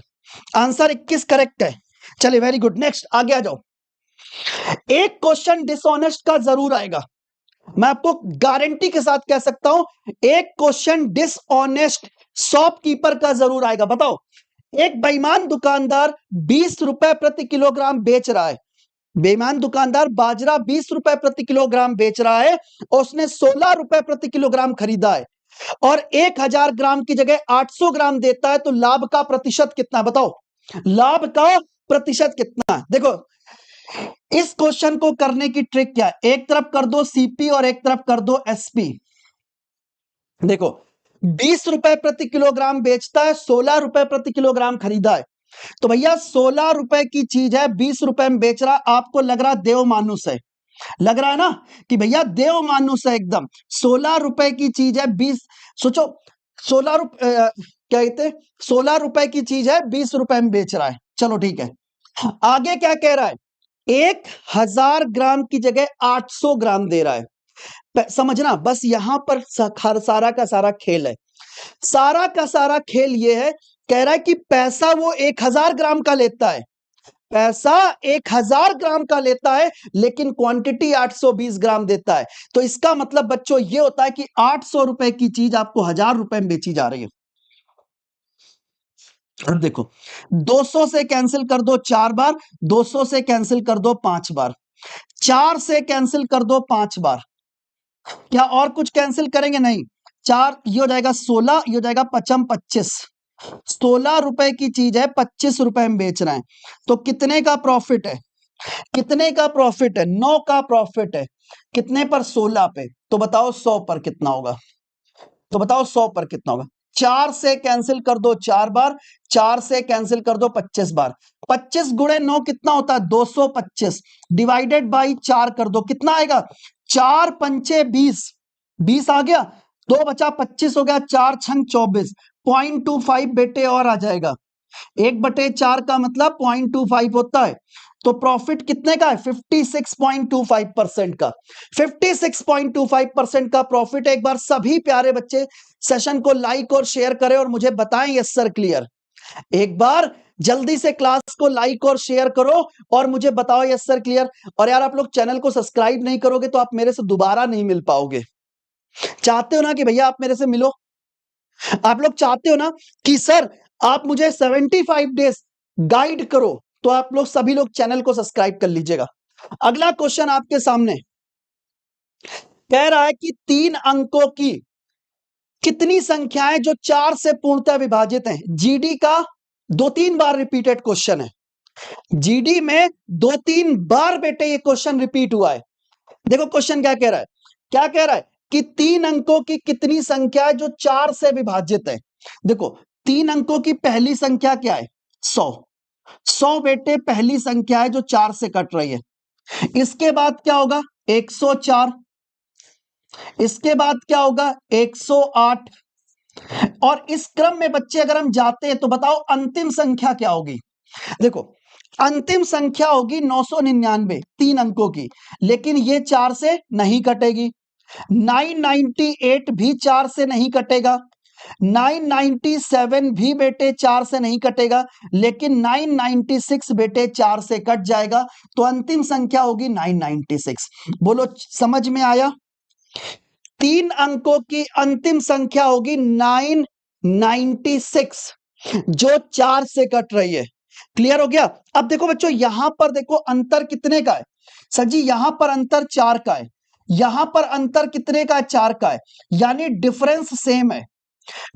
आंसर 21 करेक्ट है। चलिए वेरी गुड, नेक्स्ट आगे आ जाओ। एक क्वेश्चन डिसऑनेस्ट का जरूर आएगा, मैं आपको गारंटी के साथ कह सकता हूं, एक क्वेश्चन डिसऑनेस्ट शॉपकीपर का जरूर आएगा। बताओ, एक बेईमान दुकानदार 20 रुपए प्रति किलोग्राम बेच रहा है, बेईमान दुकानदार बाजरा 20 रुपए प्रति किलोग्राम बेच रहा है और उसने 16 रुपए प्रति किलोग्राम खरीदा है और 1000 ग्राम की जगह 800 ग्राम देता है, तो लाभ का प्रतिशत कितना? बताओ लाभ का प्रतिशत कितना? देखो इस क्वेश्चन को करने की ट्रिक क्या है, एक तरफ कर दो सीपी और एक तरफ कर दो एसपी। देखो 20 रुपए प्रति किलोग्राम बेचता है, 16 रुपए प्रति किलोग्राम खरीदा है, तो भैया 16 रुपए की चीज है 20 रुपए में बेच रहा, आपको लग रहा देव मानुस है, लग रहा है ना कि भैया देव मानुस है एकदम। 16 रुपए की चीज है 20, सोचो 16 रुपए क्या कहते, 16 रुपए की चीज है 20 रुपए में बेच रहा है। चलो ठीक है, आगे क्या कह रहा है, 1000 ग्राम की जगह 800 ग्राम दे रहा है। समझना बस यहां पर सारा का सारा खेल है, सारा का सारा खेल ये है, कह रहा है कि पैसा वो 1000 ग्राम का लेता है, पैसा 1000 ग्राम का लेता है लेकिन क्वांटिटी 820 ग्राम देता है। तो इसका मतलब बच्चों ये होता है कि 800 रुपए की चीज आपको 1000 रुपए में बेची जा रही है। अब देखो 200 से कैंसिल कर दो 4 बार, 200 से कैंसिल कर दो 5 बार, 4 से कैंसिल कर दो 5 बार, क्या और कुछ कैंसिल करेंगे? नहीं, 4 ये हो जाएगा 16, ये हो जाएगा 5 25, 16 रुपए की चीज है 25 रुपए में बेच रहे हैं, तो कितने का प्रॉफिट है? कितने का प्रॉफिट है? 9 का प्रॉफिट है। कितने पर? 16 पे। तो बताओ 100 पर कितना होगा? तो बताओ 100 पर कितना होगा? 4 से कैंसिल कर दो 4 बार, 4 से कैंसिल कर दो 25 बार, 25 गुणे 9 कितना होता है? 225, डिवाइडेड बाई 4 कर दो, कितना आएगा? 4 पंचे 20, 20 आ गया, 2 बचा 25 हो गया, 4 छंग 24, 0.25 बेटे और आ जाएगा, 1/4 का मतलब 0.25 होता है। तो प्रॉफिट कितने का है? 56.25% का, 56.25% का प्रॉफिट। एक बार सभी प्यारे बच्चे सेशन को लाइक और शेयर करें और मुझे बताएं यस सर क्लियर। एक बार जल्दी से क्लास को लाइक और शेयर करो और मुझे बताओ यस सर क्लियर। और यार आप लोग चैनल को सब्सक्राइब नहीं करोगे तो आप मेरे से दोबारा नहीं मिल पाओगे। चाहते हो ना कि भैया आप मेरे से मिलो, आप लोग चाहते हो ना कि सर आप मुझे 75 डेज गाइड करो, तो आप लोग सभी लोग चैनल को सब्सक्राइब कर लीजिएगा। अगला क्वेश्चन आपके सामने, कह रहा है कि 3 अंकों की कितनी संख्याएं जो 4 से पूर्णतः विभाजित हैं। जीडी का 2-3 बार रिपीटेड क्वेश्चन है, जीडी में 2-3 बार बेटे ये क्वेश्चन रिपीट हुआ है। देखो क्वेश्चन क्या कह रहा है, क्या कह रहा है कि 3 अंकों की कितनी संख्या है जो 4 से विभाजित है। देखो 3 अंकों की पहली संख्या क्या है, 100। 100 बेटे पहली संख्या है जो 4 से कट रही है। इसके बाद क्या होगा, 104। इसके बाद क्या होगा, 108। और इस क्रम में बच्चे अगर हम जाते हैं तो बताओ अंतिम संख्या क्या होगी। देखो अंतिम संख्या होगी 999 3 अंकों की, लेकिन ये 4 से नहीं कटेगी। 998 भी 4 से नहीं कटेगा। 997 भी बेटे 4 से नहीं कटेगा, लेकिन 996 बेटे 4 से कट जाएगा, तो अंतिम संख्या होगी 996। बोलो समझ में आया। 3 अंकों की अंतिम संख्या होगी 996 जो 4 से कट रही है। क्लियर हो गया। अब देखो बच्चों यहां पर देखो अंतर कितने का है, सर जी यहां पर अंतर 4 का है, यहां पर अंतर कितने का है, 4 का है, यानी डिफरेंस सेम है,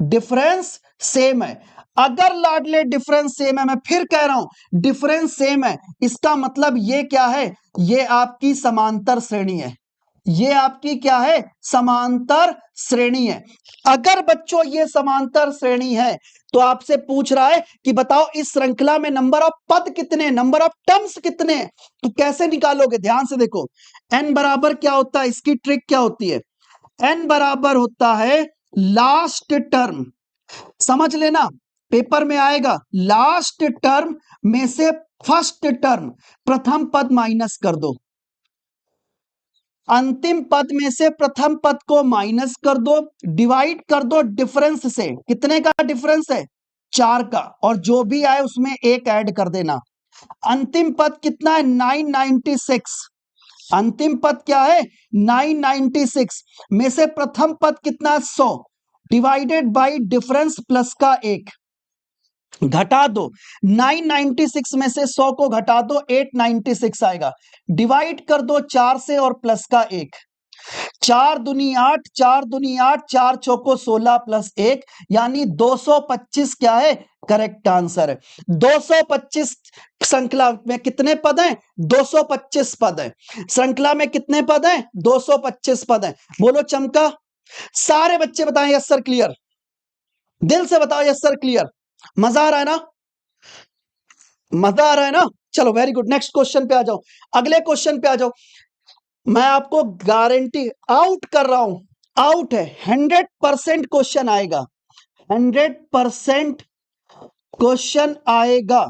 डिफरेंस सेम है। अगर लाडले डिफरेंस सेम है, मैं फिर कह रहा हूं डिफरेंस सेम है, इसका मतलब ये क्या है, ये आपकी समांतर श्रेणी है, ये आपकी क्या है, समांतर श्रेणी है। अगर बच्चों ये समांतर श्रेणी है तो आपसे पूछ रहा है कि बताओ इस श्रृंखला में नंबर ऑफ पद कितने, नंबर ऑफ टर्म्स कितने, तो कैसे निकालोगे, ध्यान से देखो। n बराबर क्या होता है, इसकी ट्रिक क्या होती है, n बराबर होता है लास्ट टर्म, समझ लेना पेपर में आएगा, लास्ट टर्म में से फर्स्ट टर्म, प्रथम पद माइनस कर दो, अंतिम पद में से प्रथम पद को माइनस कर दो, डिवाइड कर दो डिफरेंस से, कितने का डिफरेंस है, 4 का, और जो भी आए उसमें 1 ऐड कर देना। अंतिम पद कितना है, 996, अंतिम पद क्या है 996 में से प्रथम पद कितना है 100, डिवाइडेड बाय डिफरेंस प्लस का 1, घटा दो 996 में से 100 को घटा दो 896 आएगा, डिवाइड कर दो 4 से और प्लस का 1, 4 दूनी 8, 4 दूनी 8, 4 चौको 16 प्लस 1, यानी 225 क्या है, करेक्ट आंसर है। 225 श्रृंखला में कितने पद हैं, 225 पद हैं, श्रृंखला में कितने पद हैं, 225 पद हैं। बोलो चमका, सारे बच्चे बताएं यस सर क्लियर, दिल से बताओ यस सर क्लियर, मजा आ रहा है ना, मजा आ रहा है ना, चलो वेरी गुड, नेक्स्ट क्वेश्चन पे आ जाओ, अगले क्वेश्चन पे आ जाओ। मैं आपको गारंटी आउट कर रहा हूं, आउट है, 100% क्वेश्चन आएगा, 100% क्वेश्चन आएगा,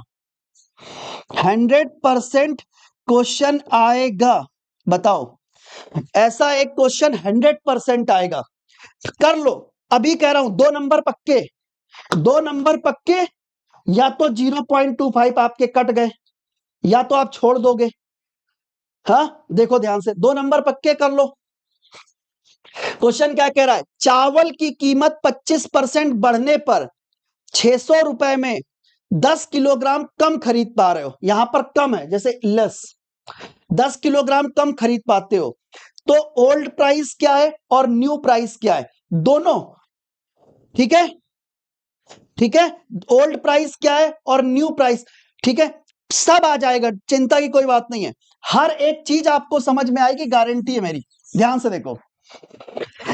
100% क्वेश्चन आएगा। बताओ ऐसा एक क्वेश्चन 100% आएगा, कर लो, अभी कह रहा हूं 2 नंबर पक्के, 2 नंबर पक्के, या तो 0.25 आपके कट गए, या तो आप छोड़ दोगे। हाँ देखो ध्यान से, 2 नंबर पक्के कर लो। क्वेश्चन क्या कह रहा है, चावल की कीमत 25% बढ़ने पर 600 रुपए में 10 किलोग्राम कम खरीद पा रहे हो, यहां पर कम है जैसे लेस, 10 किलोग्राम कम खरीद पाते हो, तो ओल्ड प्राइस क्या है और न्यू प्राइस क्या है, दोनों, ठीक है, ठीक है, ओल्ड प्राइस क्या है और न्यू प्राइस, ठीक है, सब आ जाएगा, चिंता की कोई बात नहीं है, हर एक चीज आपको समझ में आएगी, गारंटी है मेरी। ध्यान से देखो,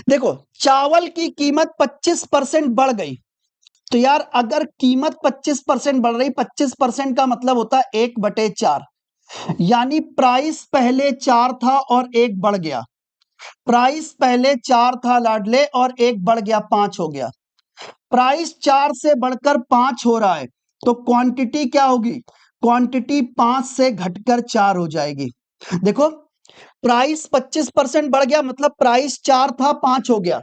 देखो चावल की कीमत 25% बढ़ गई, तो यार अगर कीमत 25% बढ़ रही, 25% का मतलब होता है 1/4, यानी प्राइस पहले 4 था और 1 बढ़ गया, प्राइस पहले 4 था लाडले और 1 बढ़ गया, 5 हो गया, प्राइस 4 से बढ़कर 5 हो रहा है, तो क्वांटिटी क्या होगी, क्वांटिटी 5 से घटकर 4 हो जाएगी। देखो प्राइस 25% बढ़ गया, मतलब प्राइस 4 था 5 हो गया,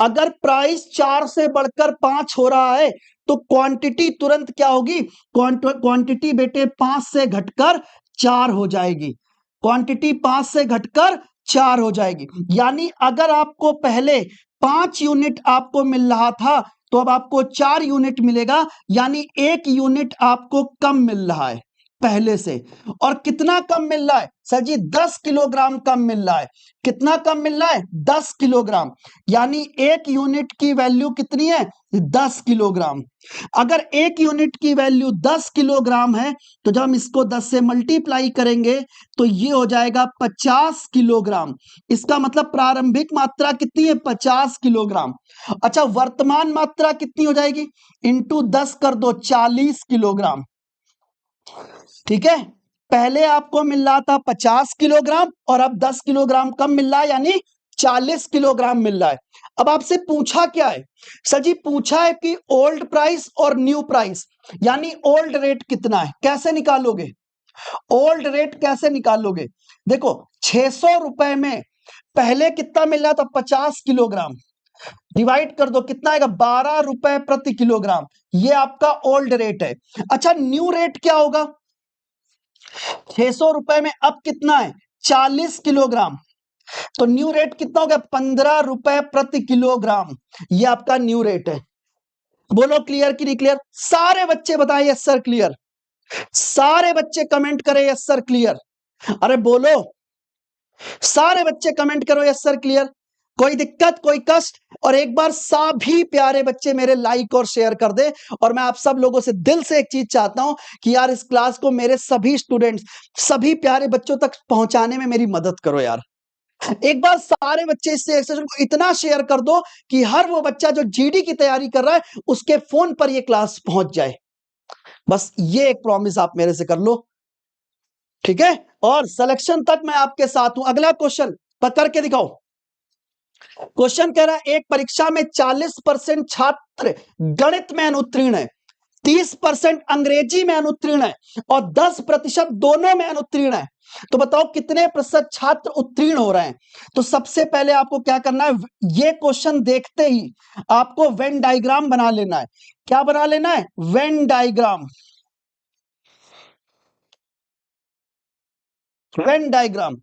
अगर प्राइस 4 से बढ़कर 5 हो रहा है तो क्वांटिटी तुरंत क्या होगी, क्वांटिटी बेटे 5 से घटकर 4 हो जाएगी, क्वांटिटी 5 से घटकर 4 हो जाएगी, यानी अगर आपको पहले 5 यूनिट आपको मिल रहा था तो अब आपको 4 यूनिट मिलेगा, यानी 1 यूनिट आपको कम मिल रहा है, पहले से। और कितना कम मिल रहा है सर जी? 10 किलोग्राम कम मिल रहा है। कितना कम मिल रहा है? 10 किलोग्राम। यानी एक यूनिट की वैल्यू कितनी है? 10 किलोग्राम। अगर एक यूनिट की वैल्यू 10 किलोग्राम है तो जब हम इसको 10 से मल्टीप्लाई करेंगे तो ये हो जाएगा 50 किलोग्राम। इसका मतलब प्रारंभिक मात्रा कितनी है? 50 किलोग्राम। अच्छा, वर्तमान मात्रा कितनी हो जाएगी? इंटू 10 कर दो, 40 किलोग्राम। ठीक है, पहले आपको मिल रहा था 50 किलोग्राम और अब 10 किलोग्राम कम मिल रहा है, यानी 40 किलोग्राम मिल रहा है। अब आपसे पूछा क्या है सर जी? पूछा है कि ओल्ड प्राइस और न्यू प्राइस, यानी ओल्ड रेट कितना है। कैसे निकालोगे ओल्ड रेट? कैसे निकालोगे? देखो, 600 रुपए में पहले कितना मिल रहा था? 50 किलोग्राम। डिवाइड कर दो, कितना आएगा? 12 रुपए प्रति किलोग्राम। ये आपका ओल्ड रेट है। अच्छा, न्यू रेट क्या होगा? 600 रुपए में अब कितना है? 40 किलोग्राम। तो न्यू रेट कितना हो गया? 15 रुपए प्रति किलोग्राम। ये आपका न्यू रेट है। बोलो क्लियर कि नहीं क्लियर? सारे बच्चे बताएं यस सर क्लियर। सारे बच्चे कमेंट करें यस सर क्लियर। अरे बोलो, सारे बच्चे कमेंट करो यस सर क्लियर। कोई दिक्कत, कोई कष्ट? और एक बार सभी प्यारे बच्चे मेरे लाइक और शेयर कर दे। और मैं आप सब लोगों से दिल से एक चीज चाहता हूं कि यार इस क्लास को मेरे सभी स्टूडेंट्स, सभी प्यारे बच्चों तक पहुंचाने में मेरी मदद करो यार। एक बार सारे बच्चे इस सेशन को इतना शेयर कर दो कि हर वो बच्चा जो जीडी की तैयारी कर रहा है उसके फोन पर ये क्लास पहुंच जाए। बस ये एक प्रॉमिस आप मेरे से कर लो, ठीक है? और सिलेक्शन तक मैं आपके साथ हूं। अगला क्वेश्चन करके दिखाओ। क्वेश्चन कह रहा है एक परीक्षा में 40% छात्र गणित में अनुत्तीर्ण है, 30% अंग्रेजी में अनुत्तीर्ण है और 10% दोनों में अनुत्तीर्ण है। तो बताओ कितने प्रतिशत छात्र उत्तीर्ण हो रहे हैं? तो सबसे पहले आपको क्या करना है? ये क्वेश्चन देखते ही आपको वेन डायग्राम बना लेना है। क्या बना लेना है? Venn diagram. वेन डायग्राम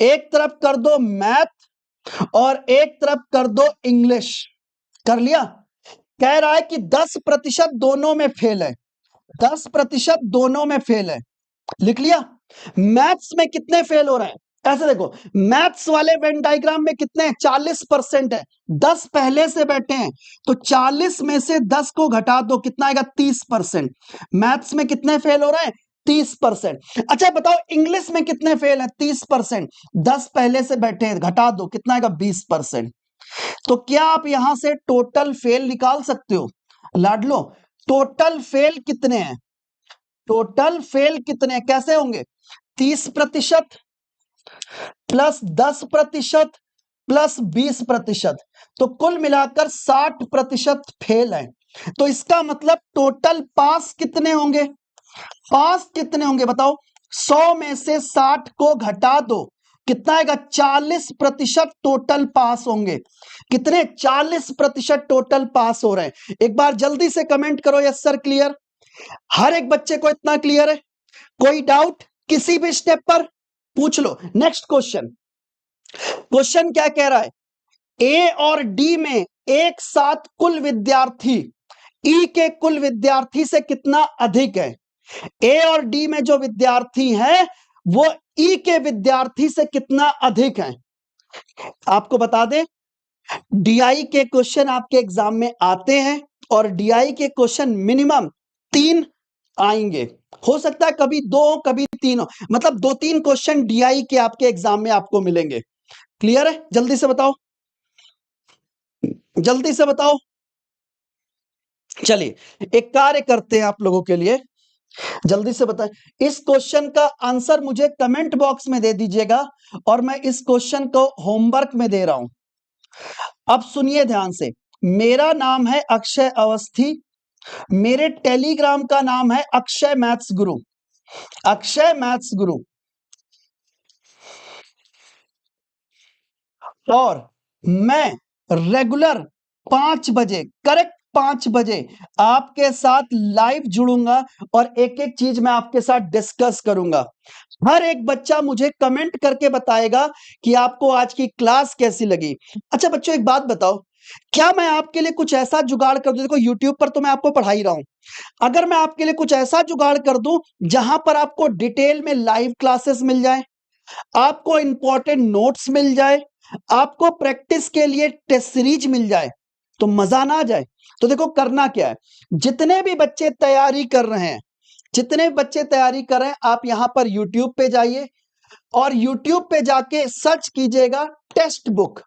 एक तरफ कर दो मैथ और एक तरफ कर दो इंग्लिश। कर लिया? कह रहा है कि 10% दोनों में फेल है, 10% दोनों में फेल है। लिख लिया? मैथ्स में कितने फेल हो रहे हैं? ऐसे देखो, मैथ्स वाले वेन डायग्राम में कितने हैं? 40% है। 10 पहले से बैठे हैं तो 40 में से 10 को घटा दो, कितना आएगा? 30%। मैथ्स में कितने फेल हो रहे हैं? 30%। अच्छा बताओ इंग्लिश में कितने फेल हैं? 30%। 10 पहले से बैठे हैं, घटा दो, कितना आएगा? 20%। तो क्या आप यहां से टोटल फेल निकाल सकते हो? लाडलो, टोटल फेल कितने हैं? टोटल फेल कितने हैं? कैसे होंगे? 30% प्लस 10% प्लस 20%, तो कुल मिलाकर 60% फेल है। तो इसका मतलब टोटल पास कितने होंगे? पास कितने होंगे बताओ? 100 में से 60 को घटा दो, कितना आएगा? 40% टोटल पास होंगे। कितने? 40% टोटल पास हो रहे हैं। एक बार जल्दी से कमेंट करो यस सर क्लियर। हर एक बच्चे को इतना क्लियर है? कोई डाउट किसी भी स्टेप पर? पूछ लो। Next question. क्वेश्चन क्या कह रहा है? ए और डी में एक साथ कुल विद्यार्थी ई के कुल विद्यार्थी से कितना अधिक है? ए और डी में जो विद्यार्थी हैं वो ई के विद्यार्थी से कितना अधिक है? आपको बता दें, डीआई के क्वेश्चन आपके एग्जाम में आते हैं और डीआई के क्वेश्चन मिनिमम 3 आएंगे। हो सकता है कभी 2 कभी 3 हो, मतलब 2-3 क्वेश्चन डीआई के आपके एग्जाम में आपको मिलेंगे। क्लियर है? जल्दी से बताओ, जल्दी से बताओ। चलिए एक कार्य करते हैं आप लोगों के लिए, जल्दी से बताएं। इस क्वेश्चन का आंसर मुझे कमेंट बॉक्स में दे दीजिएगा और मैं इस क्वेश्चन को होमवर्क में दे रहा हूं। अब सुनिए ध्यान से। मेरा नाम है अक्षय अवस्थी, मेरे टेलीग्राम का नाम है अक्षय मैथ्स गुरु। अक्षय मैथ्स गुरु। और मैं रेगुलर 5 बजे, करेक्ट 5 बजे आपके साथ लाइव जुड़ूंगा और एक एक चीज मैं आपके साथ डिस्कस करूंगा। हर एक बच्चा मुझे कमेंट करके बताएगा कि आपको आज की क्लास कैसी लगी। अच्छा बच्चों एक बात बताओ, क्या मैं आपके लिए कुछ ऐसा जुगाड़ कर दूं? देखो यूट्यूब पर तो मैं आपको पढ़ा ही रहा हूं, अगर मैं आपके लिए कुछ ऐसा जुगाड़ कर दूं जहां पर आपको डिटेल में लाइव क्लासेस मिल जाए, आपको इंपॉर्टेंट नोट्स मिल जाए, आपको प्रैक्टिस के लिए टेस्ट सीरीज मिल जाए, तो मजा ना आ जाए? तो देखो करना क्या है, जितने भी बच्चे तैयारी कर रहे हैं, जितने बच्चे तैयारी कर रहे हैं, आप यहां पर यूट्यूब पे जाइए और यूट्यूब पे जाके सर्च कीजिएगा टेक्स्ट बुक।